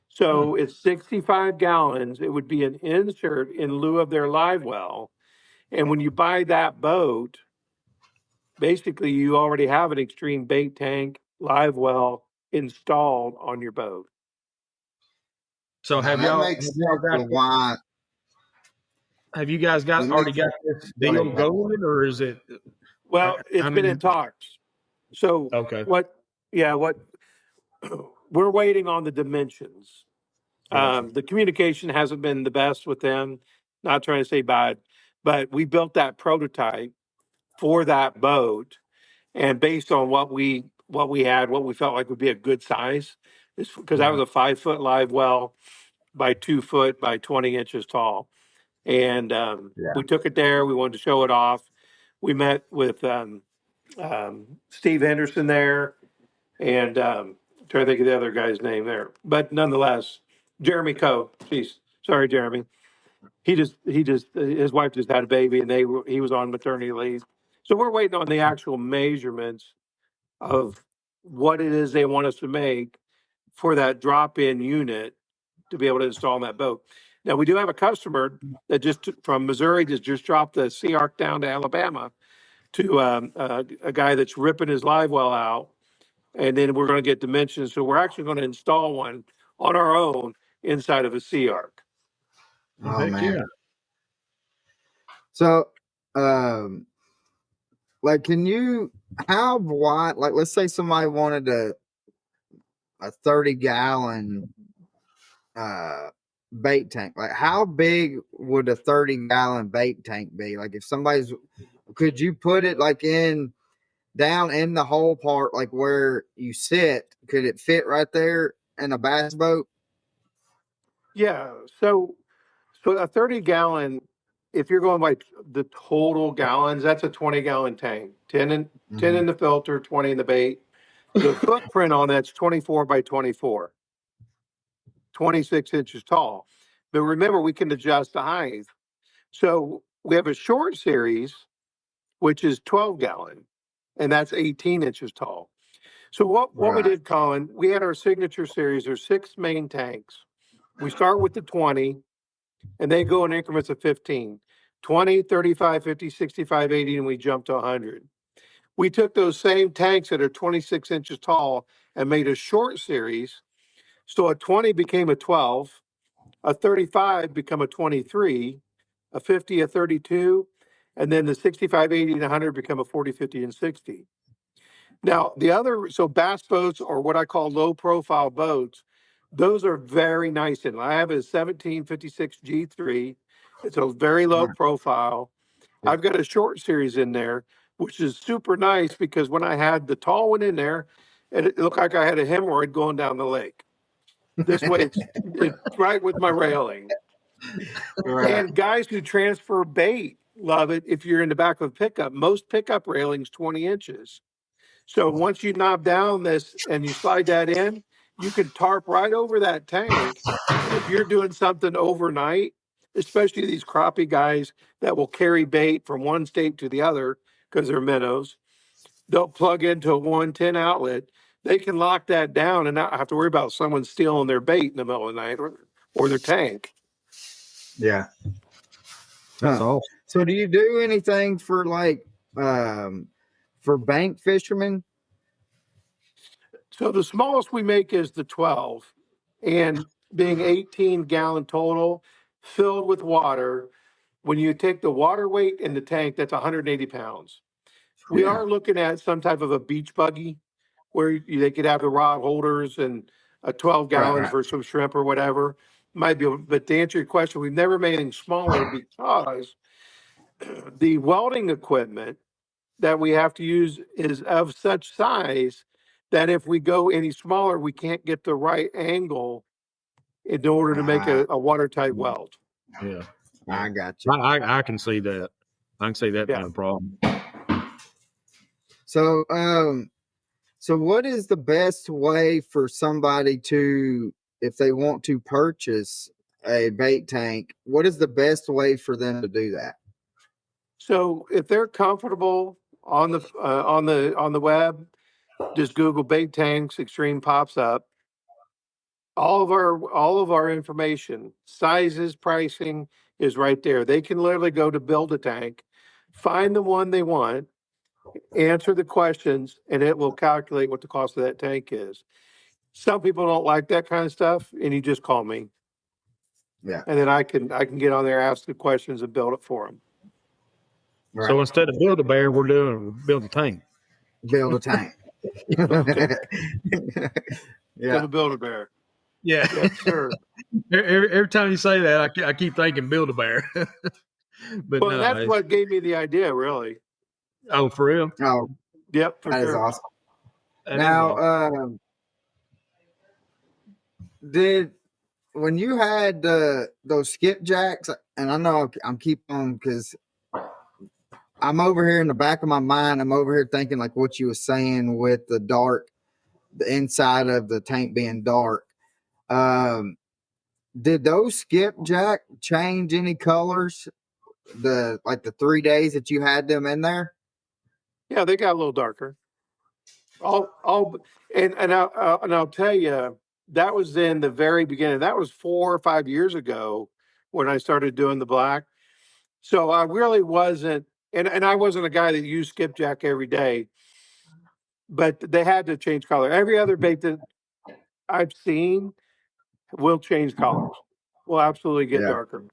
So it's 65 gallons. It would be an insert in lieu of their live well. And when you buy that boat, basically you already have an Xtreme Bait Tank live well installed on your boat. So Now, that makes sense got of why. have you guys That already makes got this Go deal ahead. going, or is it? Well, I it's been in mean, talks. So okay, what we're waiting on the dimensions. gotcha. The communication hasn't been the best with them. Not trying to say bad, but we built that prototype for that boat, and based on what we had, what we felt like would be a good size, because that was a 5 foot live well by 2 foot by 20 inches tall, and Yeah. we took it there. We wanted to show it off. We met with Steve Henderson there, and trying to think of the other guy's name there, but nonetheless, Jeremy Coe. Jeez, sorry, Jeremy. His wife just had a baby, and he was on maternity leave, so we're waiting on the actual measurements of what it is they want us to make for that drop-in unit to be able to install on that boat. Now we do have a customer that just from Missouri just dropped the Sea Arc down to Alabama to a guy that's ripping his live well out, and then we're going to get dimensions. So we're actually going to install one on our own inside of a Sea Arc. Oh, Heck man. yeah. So, like, how wide, like, let's say somebody wanted a 30-gallon bait tank. Like, how big would a 30-gallon bait tank be? Like, if could you put it like down in the whole part, like where you sit? Could it fit right there in a bass boat? Yeah. So a 30-gallon, if you're going by the total gallons, that's a 20-gallon tank. 10 in the filter, 20 in the bait. The footprint on that's 24 by 24, 26 inches tall. But remember, we can adjust the height. So we have a short series, which is 12-gallon, and that's 18 inches tall. So what we Right. did, Colin, we had our signature series. There's 6 main tanks. We start with the 20, and they go in increments of 15, 20, 35, 50, 65, 80, and we jump to 100. We took those same tanks that are 26 inches tall and made a short series. So a 20 became a 12, a 35 become a 23, a 50, a 32, and then the 65, 80, and 100 become a 40, 50, and 60. Now, so bass boats, or what I call low profile boats, those are very nice. And I have a 1756 G3. It's a very low Right. profile. Yeah. I've got a short series in there, which is super nice because when I had the tall one in there, it looked like I had a hemorrhoid going down the lake. This way, it's right with my railing. Right. And guys who transfer bait love it if you're in the back of a pickup. Most pickup railings 20 inches. So once you knob down this and you slide that in, you can tarp right over that tank. And if you're doing something overnight, especially these crappie guys that will carry bait from one state to the other because they're minnows, they'll plug into a 110 outlet. They can lock that down and not have to worry about someone stealing their bait in the middle of the night or their tank. Yeah. That's Huh. awesome. So do you do anything for for bank fishermen? So the smallest we make is the 12, and being 18-gallon total, filled with water. When you take the water weight in the tank, that's 180 pounds. We Yeah. are looking at some type of a beach buggy where they could have the rod holders and a 12 gallons Right. for some shrimp or whatever. Might be, but to answer your question, we've never made anything smaller because the welding equipment that we have to use is of such size that if we go any smaller, we can't get the right angle in order to make Ah, a watertight weld. Yeah. I got you. I can see that. I can see that Yeah. being a problem. So, so what is the best way for somebody to, if they want to purchase a bait tank, what is the best way for them to do that? So if they're comfortable on the web, just Google bait tanks, Xtreme pops up. All of our information, sizes, pricing is right there. They can literally go to build a tank, find the one they want, answer the questions, and it will calculate what the cost of that tank is. Some people don't like that kind of stuff, and you just call me. Yeah. And then I can get on there, ask the questions, and build it for them. Right. So instead of build a bear, we're doing build a tank. Build a tank. Yeah. To the Build-A-Bear. Yeah. Yes, sir. Every time you say that, I keep thinking build a bear. But well, no, that's what gave me the idea, really. Oh, for real? Oh, yep, for that sure. is awesome. That now, is awesome. When you had those skipjacks, and I know I'm keep on because I'm over here in the back of my mind, I'm over here thinking like what you were saying with the inside of the tank being dark. Did those skipjack change any colors the 3 days that you had them in there? Yeah, they got a little darker. And I'll tell you, that was in the very beginning. That was 4 or 5 years ago when I started doing the black. So I really wasn't, and I wasn't a guy that used skipjack every day, but they had to change color. Every other bait that I've seen will change colors. Will absolutely get darker.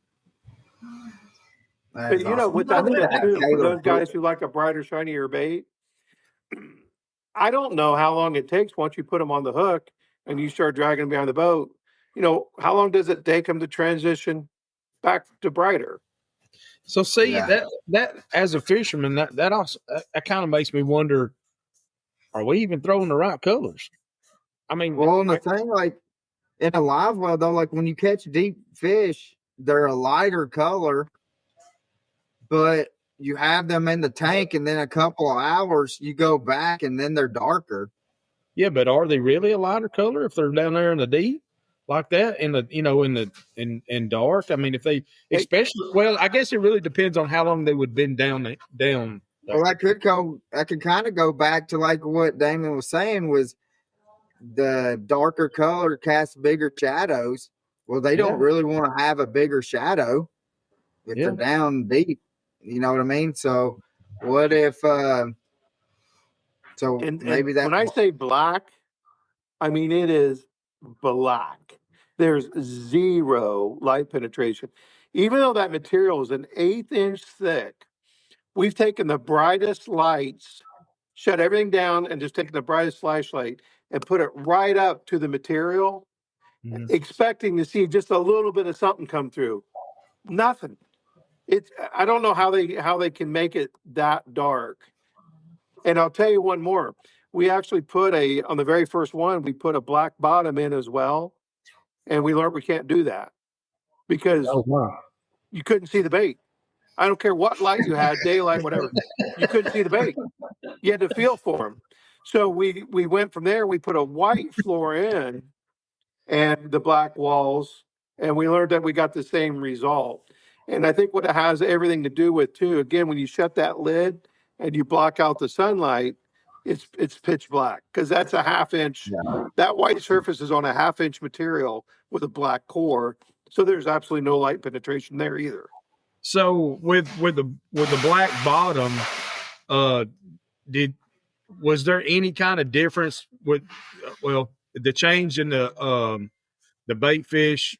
That But is awesome. with that stuff too, for those guys put- who like a brighter, shinier bait, I don't know how long it takes once you put them on the hook and you start dragging them behind the boat. How long does it take them to transition back to brighter? So see Yeah. that as a fisherman, that also that kind of makes me wonder: are we even throwing the right colors? I mean, Well, and the thing, in a live well, though, like when you catch deep fish, they're a lighter color, but you have them in the tank, and then a couple of hours you go back, and then they're darker. yeah, but are they really a lighter color if they're down there in the deep like that in the in dark? I mean, if they especially well, I guess it really depends on how long they would have been down there. Well, that could kind of go back to like what Damon was saying was the darker color casts bigger shadows. Well, they don't really want to have a bigger shadow if they're down deep. You know what I mean? So what if maybe that when I say black, I mean it is black. There's zero light penetration. Even though that material is an 1/8 inch thick, we've taken the brightest lights, shut everything down, and just taken the brightest flashlight and put it right up to the material, expecting to see just a little bit of something come through. Nothing. I don't know how they can make it that dark. And I'll tell you one more. We actually put on the very first one, we put a black bottom in as well. And we learned we can't do that because you couldn't see the bait. I don't care what light you had, daylight, whatever. You couldn't see the bait. You had to feel for them. So we went from there. We put a white floor in and the black walls, and we learned that we got the same result. And I think what it has everything to do with too, again, when you shut that lid and you block out the sunlight, it's pitch black because that's a 1/2 inch. That white surface is on a 1/2 inch material with a black core, so there's absolutely no light penetration there either. So with the black bottom, was there any kind of difference with the change in the bait fish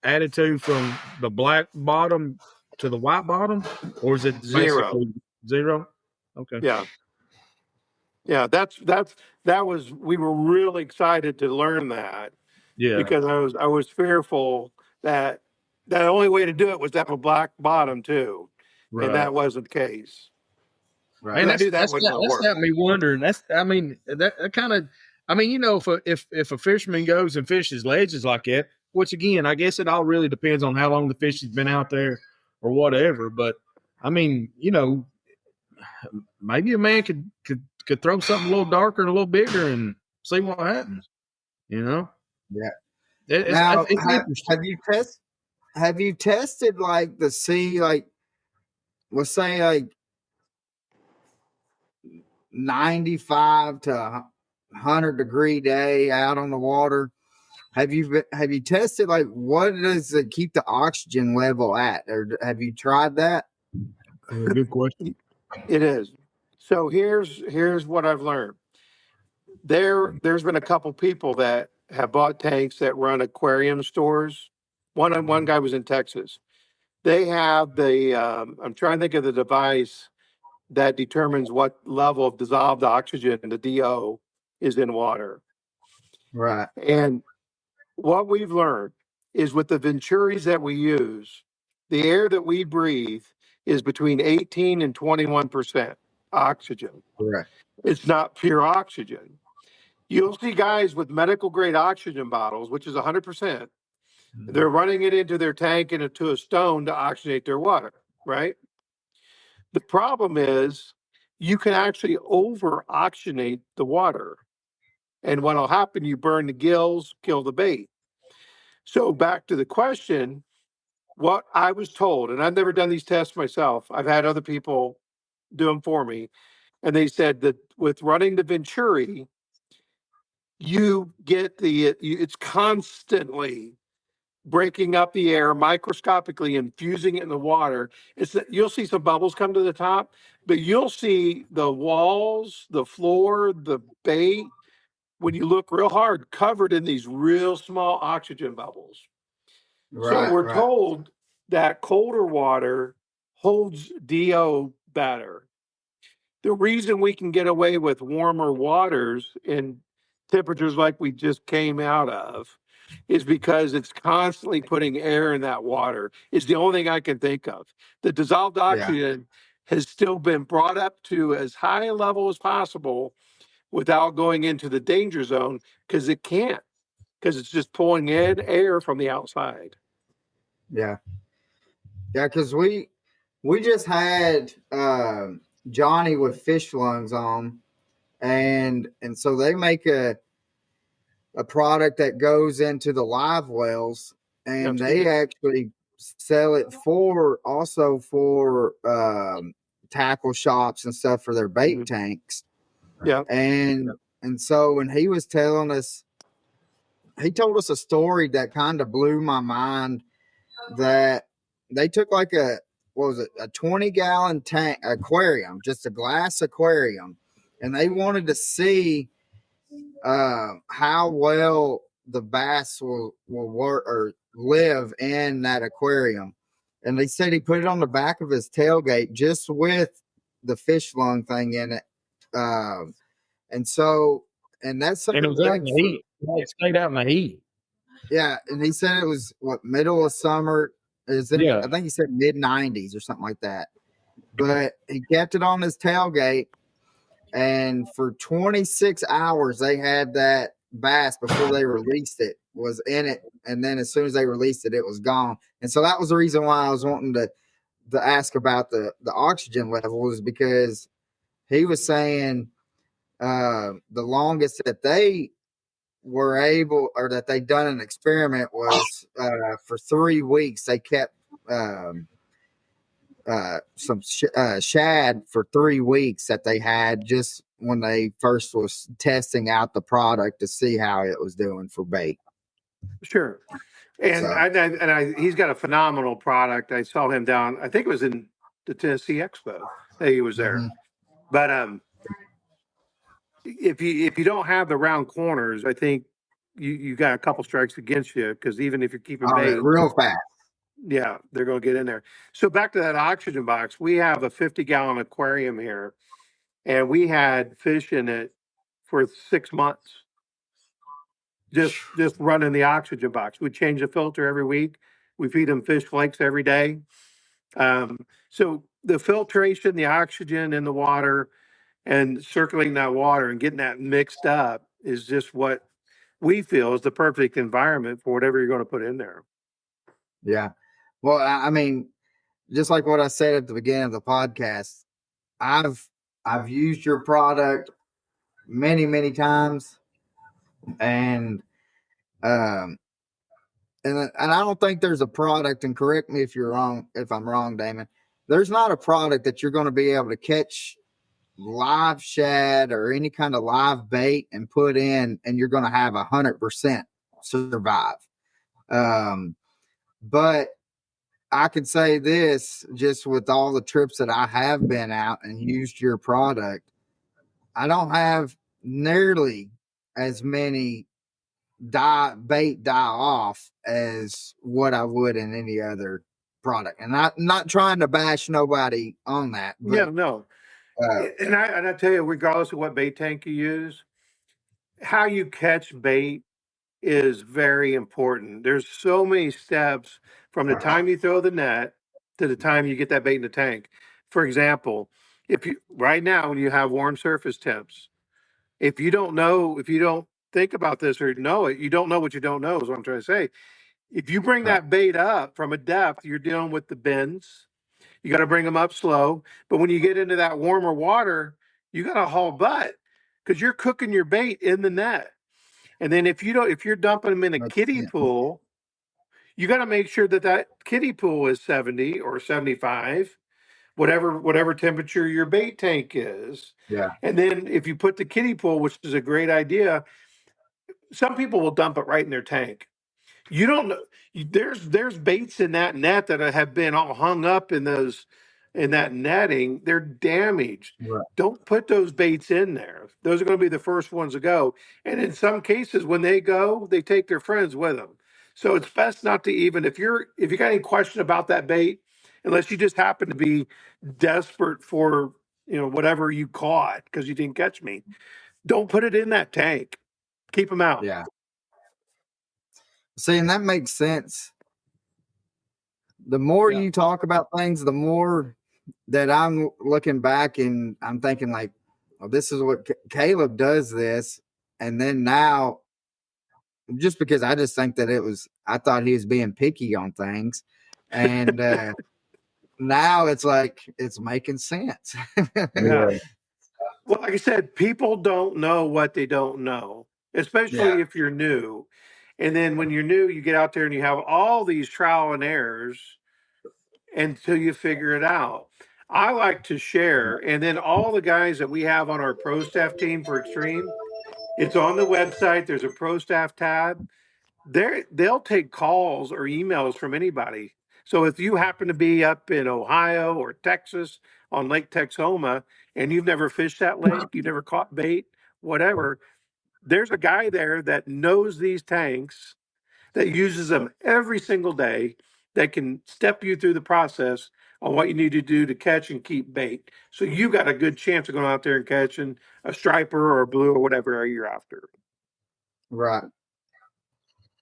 attitude from the black bottom to the white bottom, or is it Zero? Zero? Okay. Yeah. We were really excited to learn that. Yeah. Because I was fearful that the only way to do it was to have a black bottom too, and that wasn't the case. Right. And I knew that wasn't going to work. That's got me wondering. That kind of. I mean, if a fisherman goes and fishes ledges like that, which again, I guess it all really depends on how long the fish has been out there or whatever. But I mean, maybe a man could throw something a little darker and a little bigger and see what happens. Yeah. It's have you tested like the sea, like let's say like 95 to 100-degree day out on the water? Have you tested like what does it keep the oxygen level at, or have you tried that? good question. It is. So here's what I've learned. There's been a couple people that have bought tanks that run aquarium stores. One guy was in Texas. They have the I'm trying to think of the device that determines what level of dissolved oxygen, the DO, is in water. Right. And what we've learned is with the Venturis that we use, the air that we breathe is between 18 and 21% oxygen. Correct. It's not pure oxygen. You'll see guys with medical grade oxygen bottles, which is 100%. They're running it into their tank and into a stone to oxygenate their water, right? The problem is you can actually over oxygenate the water. And what'll happen, you burn the gills, kill the bait. So back to the question, what I was told, and I've never done these tests myself, I've had other people do them for me. And they said that with running the Venturi, you get it's constantly breaking up the air microscopically, infusing it in the water. You'll see some bubbles come to the top, but you'll see the walls, the floor, the bait, when you look real hard, covered in these real small oxygen bubbles. So Right. we're Right. told that colder water holds DO better. The reason we can get away with warmer waters in temperatures like we just came out of is because it's constantly putting air in that water. Is the only thing I can think of. The dissolved Yeah. oxygen has still been brought up to as high a level as possible without going into the danger zone, because it can't, because it's just pulling in air from the outside. Yeah. Yeah. Because we just had Johnny with Fish Lungs on, and so they make a product that goes into the live wells, and they actually sell it also for tackle shops and stuff for their bait tanks. Yeah. And so when he was telling us, he told us a story that kind of blew my mind, that they took like a 20-gallon tank aquarium, just a glass aquarium, and they wanted to see how well the bass will work or live in that aquarium. And they said he put it on the back of his tailgate just with the fish lung thing in it. And so, and that's And it something was out in the heat. It stayed out in the heat. Yeah, and he said it was middle of summer. I think he said mid-90s or something like that. But he kept it on his tailgate, and for 26 hours they had that bass before they released it was in it, and then as soon as they released it, it was gone. And so that was the reason why I was wanting to ask about the oxygen level, is because he was saying the longest that they were able, or that they done an experiment, was for 3 weeks they kept some shad for 3 weeks that they had just when they first was testing out the product to see how it was doing for bait. Sure. And So, he's got a phenomenal product. I saw him down, I think it was in the Tennessee Expo that he was there. But if you don't have the round corners, I think you got a couple strikes against you, because even if you're keeping bait, real fast. yeah, they're going to get in there. So back to that oxygen box, we have a 50-gallon aquarium here, and we had fish in it for 6 months. Just running the oxygen box. We change the filter every week. We feed them fish flakes every day. So the filtration, the oxygen in the water, and circulating that water and getting that mixed up is just what we feel is the perfect environment for whatever you're going to put in there. Yeah. Well, I mean, just like what I said at the beginning of the podcast, I've used your product many times, and and I don't think there's a product, and correct me if I'm wrong, Damon. There's not a product that you're going to be able to catch live shad or any kind of live bait and put in, and you're going to have 100% survive. But I could say this just with all the trips that I have been out and used your product, I don't have nearly as many bait die off as what I would in any other product. And I'm not trying to bash nobody on that, Yeah, but no. uh, And I tell you, regardless of what bait tank you use, how you catch bait is very important. There's so many steps from the time you throw the net to the time you get that bait in the tank. For example, if you right now when you have warm surface temps, if you don't think about this or know it, you don't know what you don't know, is what I'm trying to say. If you bring right, that bait up from a depth, you're dealing with the bends. You got to bring them up slow. But when you get into that warmer water, you got to haul butt because you're cooking your bait in the net. And then if you're dumping them in a makes kiddie sense. pool, you got to make sure that that kiddie pool is 70 or 75, whatever temperature your bait tank is. Yeah, And then if you put the kiddie pool, which is a great idea, some people will dump it right in their tank. You don't know. There's baits in that net that have been all hung up in that netting. They're damaged. right, Don't put those baits in there. Those are going to be the first ones to go. And in some cases, when they go, they take their friends with them. So it's best not to even if you got any question about that bait, unless you just happen to be desperate for whatever you caught because you didn't catch me. Don't put it in that tank. Keep them out. yeah. See, and that makes sense. The more Yeah. you talk about things, the more that I'm looking back and I'm thinking like, oh, this is what Caleb does this. And then now, just because I just think that I thought he was being picky on things. And now it's like, it's making sense. Yeah. Yeah. Well, like I said, people don't know what they don't know, Yeah. especially if you're new. And then when you're new, you get out there and you have all these trial and errors until you figure it out. I like to share, and then all the guys that we have on our pro staff team for Extreme, it's on the website. There's a pro staff tab. They'll take calls or emails from anybody. So if you happen to be up in Ohio or Texas on Lake Texoma and you've never fished that lake, you've never caught bait, whatever, there's a guy there that knows these tanks, that uses them every single day, that can step you through the process on what you need to do to catch and keep bait. So you got a good chance of going out there and catching a striper or a blue or whatever you're after. Right.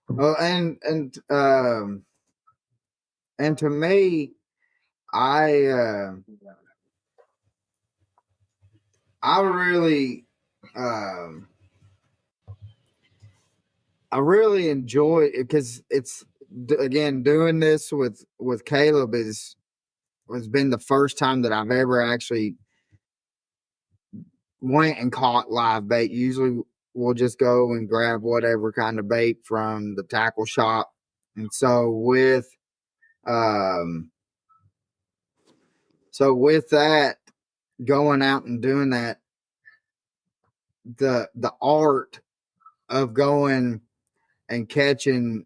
Well, and to me, I I really um I really enjoy it because it's again doing this with Caleb has been the first time that I've ever actually went and caught live bait. Usually we'll just go and grab whatever kind of bait from the tackle shop. And um with that, going out and doing that, the art of going and catching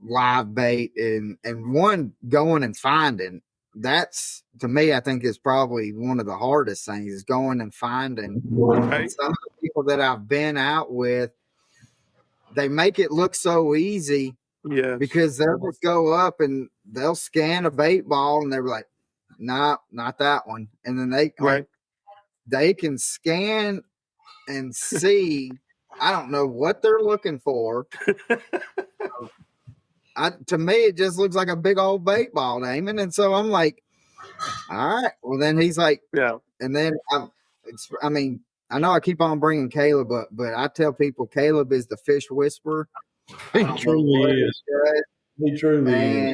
live bait and one going and finding, that's to me, I think is probably one of the hardest things, is going and finding. And Right? some of the people that I've been out with, they make it look so easy Yes. because they'll just go up and they'll scan a bait ball and they're like, nah, not that one. And then Right. they can scan and see, I don't know what they're looking for. To me, it just looks like a big old bait ball, Damon. And so I'm like, all right. Well, then he's like, Yeah. and then I mean, I know I keep on bringing Caleb up, but I tell people Caleb is the fish whisperer. He truly is. He truly is.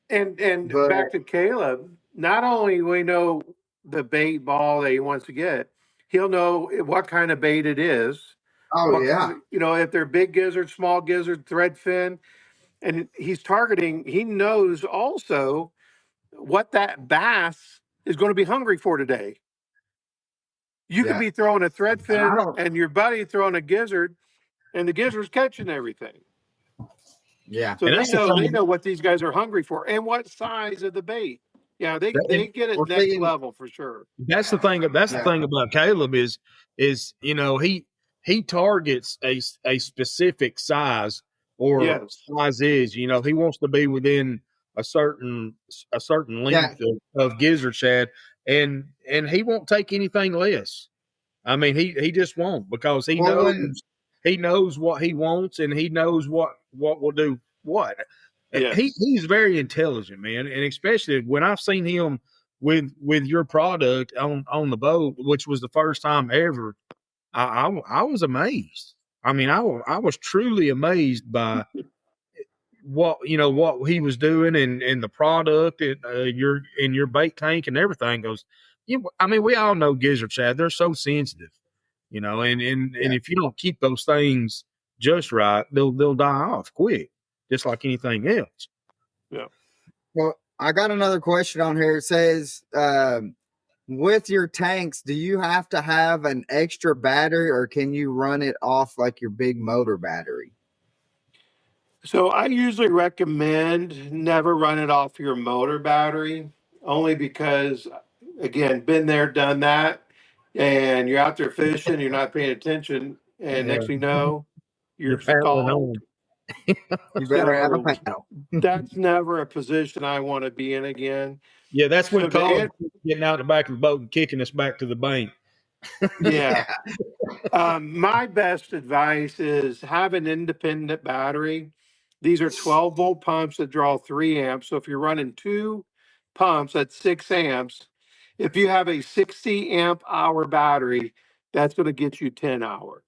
And And but back to Caleb, not only we know the bait ball that he wants to get, he'll know what kind of bait it is. oh What yeah, kind of, if they're big gizzard, small gizzard, threadfin, and he's targeting, he knows also what that bass is going to be hungry for today. You could yeah. be throwing a And I threadfin don't and your buddy throwing a gizzard, and the gizzard's catching everything. Yeah. So And they that's the thing. know what these guys are hungry for and what size of the bait. Yeah, they And get it Well, next see, level for sure. that's the thing. That's the yeah. thing about Caleb is he targets a specific size or Yes. sizes. He wants to be within a certain Yeah. length of gizzard shad, and he won't take anything less. I mean, he just won't, because Well, when he knows what he wants, and he knows what will do what. Yes. He's very intelligent, man, and especially when I've seen him with your product on the boat, which was the first time ever. I was amazed. I mean, I was truly amazed by what he was doing, and the product, and your bait tank and everything goes. I mean, we all know gizzard shad, they're so sensitive, and yeah. if you don't keep those things just right, they'll die off quick, just like anything else. Yeah. Well, I got another question on here. It says, with your tanks, do you have to have an extra battery, or can you run it off like your big motor battery? So I usually recommend never run it off your motor battery, only because, again, been there, done that, and you're out there fishing, you're not paying attention, and Yeah, next thing you know, you're you're paddling stalled. on. You better have a So panel. that's never a position I want to be in again. Yeah, that's when So to Carl an- getting out the back of the boat and kicking us back to the bank. yeah, Yeah. my best advice is have an independent battery. These are 12-volt pumps that draw 3 amps. So if you're running two pumps at 6 amps, if you have a 60 amp hour battery, that's going to get you 10 hours.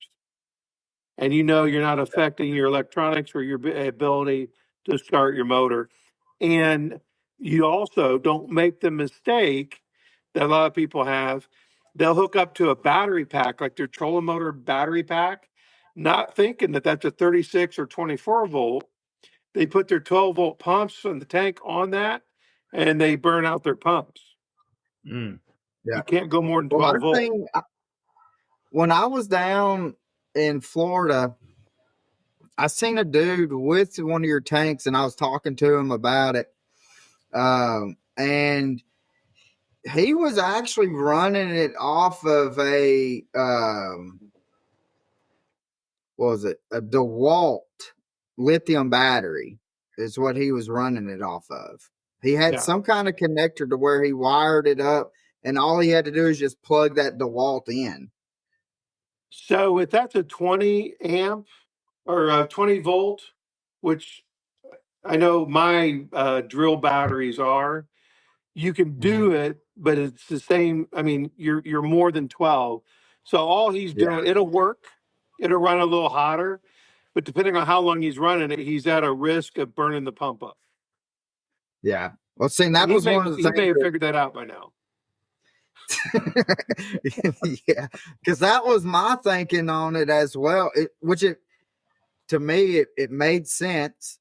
And you're not affecting your electronics or your ability to start your motor. And you also don't make the mistake that a lot of people have. They'll hook up to a battery pack, like their trolling motor battery pack, not thinking that that's a 36 or 24 volt. They put their 12-volt pumps in the tank on that, and they burn out their pumps. Mm. Yeah. You can't go more than Well, I 12 volt. think when I was down in Florida, I seen a dude with one of your tanks, and I was talking to him about it. And he was actually running it off of what was it? A DeWalt lithium battery is what he was running it off of. He had Yeah. some kind of connector to where he wired it up, and all he had to do is just plug that DeWalt in. So if that's a 20 amp or a 20 volt, which I know my drill batteries are, you can Mhm. do it, but it's the same. I mean, you're more than 12. So all he's Yeah, doing, it'll work. It'll run a little hotter, but depending on how long he's running it, he's at a risk of burning the pump up. yeah. Well, see, And that was one of the he may things have figured that out by now. that, yeah, because that was my thinking on it as well. To me, it made sense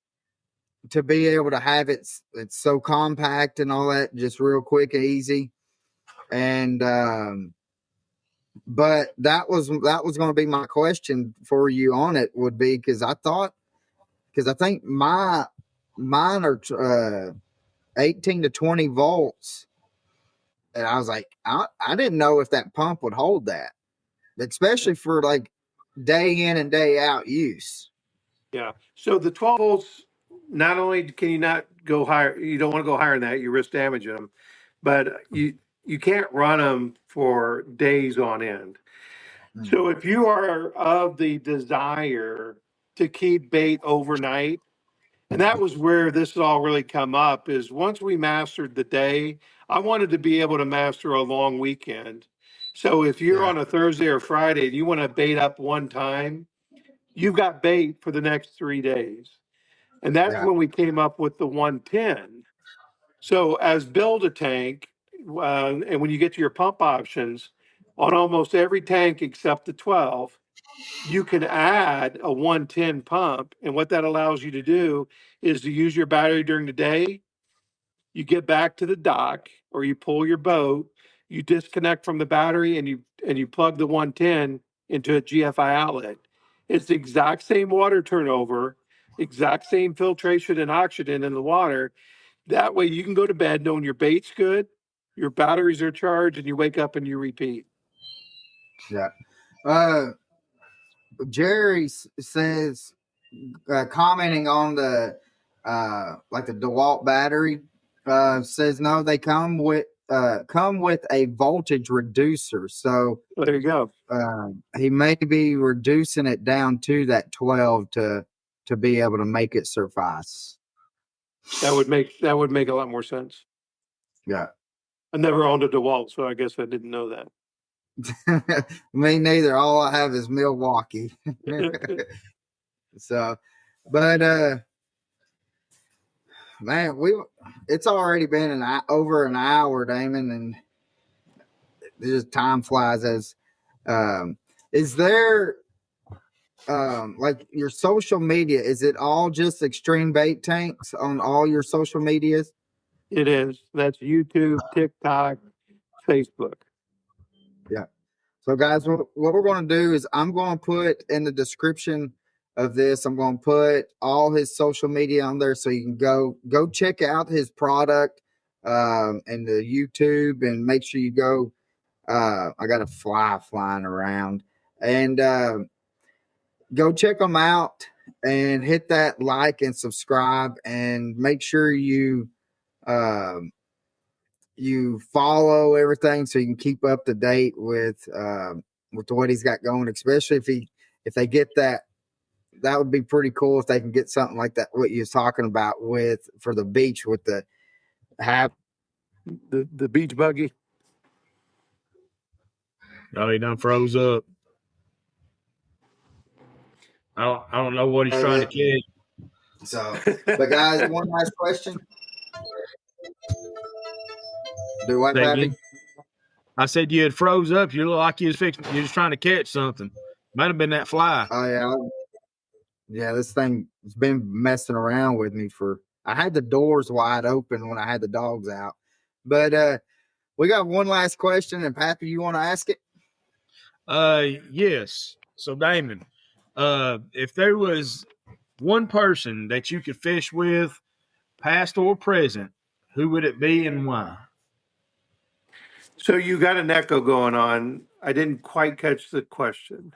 to be able to have it's so compact and all that, just real quick and easy. And but that was going to be my question for you on it, would be, because I think mine are 18 to 20 volts, and I was like, I didn't know if that pump would hold that, especially for like day in and day out use. Yeah. So the 12 volts, not only can you not go higher, you don't want to go higher than that, you risk damaging them, but you can't run them for days on end. So if you are of the desire to keep bait overnight, and that was where this has all really come up, is once we mastered the day, I wanted to be able to master a long weekend. So if you're Yeah, on a Thursday or Friday and you want to bait up one time, you've got bait for the next 3 days. And that's yeah, when we came up with the 110. So as build a tank, and when you get to your pump options, on almost every tank except the 12, you can add a 110 pump. And what that allows you to do is to use your battery during the day. You get back to the dock or you pull your boat, you disconnect from the battery and you plug the 110 into a GFI outlet. It's the exact same water turnover, exact same filtration and oxygen in the water. That way you can go to bed knowing your bait's good, your batteries are charged, and you wake up and you repeat. Yeah. Jerry says, commenting on the like the DeWalt battery, says no, they come with a voltage reducer. So There you go. he may be reducing it down to that 12 to be able to make it suffice. That would make a lot more sense. Yeah. I never owned a DeWalt, so I guess I didn't know that. Me neither. All I have is Milwaukee. So, but man, it's already been over an hour, Damon, and just time flies. As is there like your social media, is it all just Xtreme Bait Tanks on all your social medias? It is. That's YouTube, TikTok, Facebook. Yeah. So, guys, what we're going to do is I'm going to put in the description of this, I'm going to put all his social media on there so you can go check out his product and the YouTube, and make sure you go. I got a fly flying around, and go check them out and hit that like and subscribe, and make sure you you follow everything so you can keep up to date with what he's got going, especially if they get that would be pretty cool if they can get something like that, what you was talking about with for the beach with the the beach buggy. Oh, he done froze up. I don't know what he's trying to catch. So, but guys, one last question. Do what, Pappy? I said you had froze up. You look like you was trying to catch something. Might have been that fly. Oh yeah. Yeah, this thing has been messing around with me I had the doors wide open when I had the dogs out. But we got one last question, and Pappy, you want to ask it? Yes. So Damon, if there was one person that you could fish with, past or present, who would it be and why? So you got an echo going on. I didn't quite catch the question.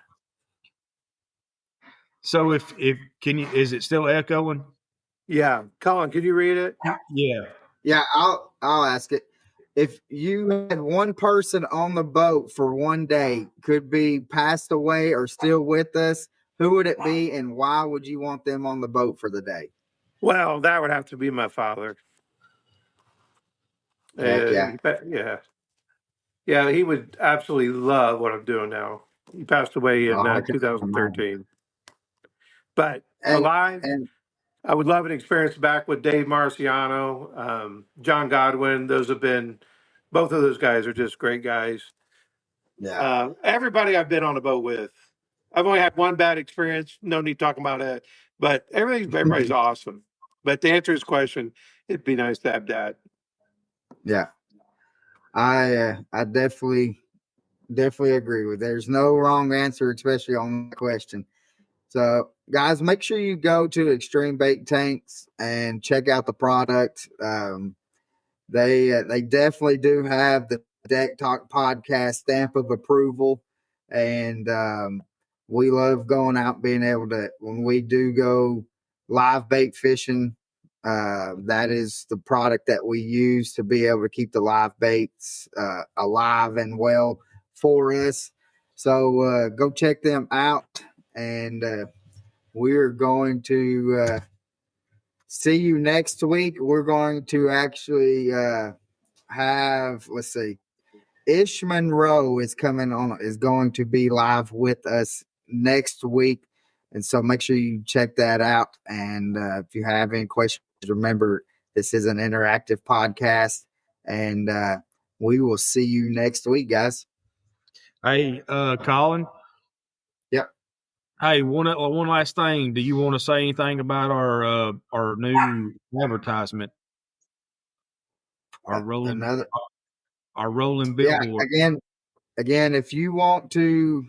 So if can you, is it still echoing? Yeah, Colin, can you read it? Yeah, I'll ask it. If you had one person on the boat for one day, could be passed away or still with us, who would it be, and why would you want them on the boat for the day? Well, that would have to be my father. Yeah. Yeah, he would absolutely love what I'm doing now. He passed away in 2013. But alive, I would love an experience back with Dave Marciano, John Godwin. Both of those guys are just great guys. Yeah. Everybody I've been on a boat with, I've only had one bad experience. No need talking about it. But everybody's awesome. But to answer his question, it'd be nice to have Dad. Yeah. I definitely agree with. There's no wrong answer, especially on the question. So, guys, make sure you go to Xtreme Bait Tanks and check out the product. They definitely do have the Deck Talk podcast stamp of approval, and we love going out, being able to, when we do go live bait fishing. That is the product that we use to be able to keep the live baits alive and well for us. So go check them out, and we're going to see you next week. We're going to actually have, let's see, Ish Monroe is going to be live with us next week. And so make sure you check that out. And if you have any questions, remember, this is an interactive podcast. And we will see you next week, guys. Hey, Colin. Yep. Hey, one last thing. Do you want to say anything about our new advertisement? Our rolling billboard. Yeah, again, if you want to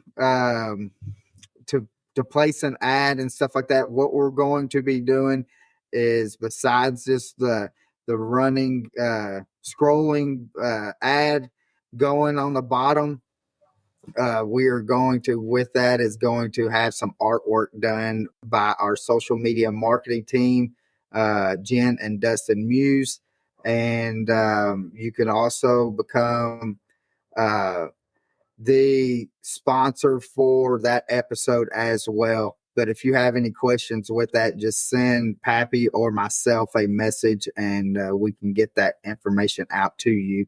to place an ad and stuff like that, what we're going to be doing is, besides just the running scrolling ad going on the bottom, we are going to, with that, is going to have some artwork done by our social media marketing team, Jen and Dustin Muse. And you can also become the sponsor for that episode as well. But if you have any questions with that, just send Pappy or myself a message, and we can get that information out to you.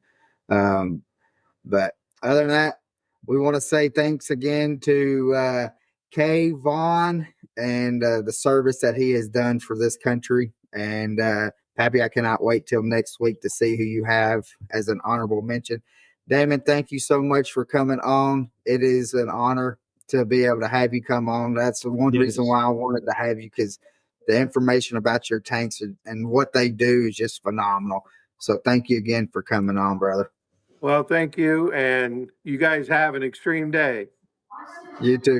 But other than that, we want to say thanks again to Kay Vaughn and the service that he has done for this country. And Pappy, I cannot wait till next week to see who you have as an honorable mention. Damon, thank you so much for coming on. It is an honor to be able to have you come on. That's the one reason why I wanted to have you, because the information about your tanks and what they do is just phenomenal. So thank you again for coming on, brother. Well, thank you. And you guys have an extreme day. You too, brother.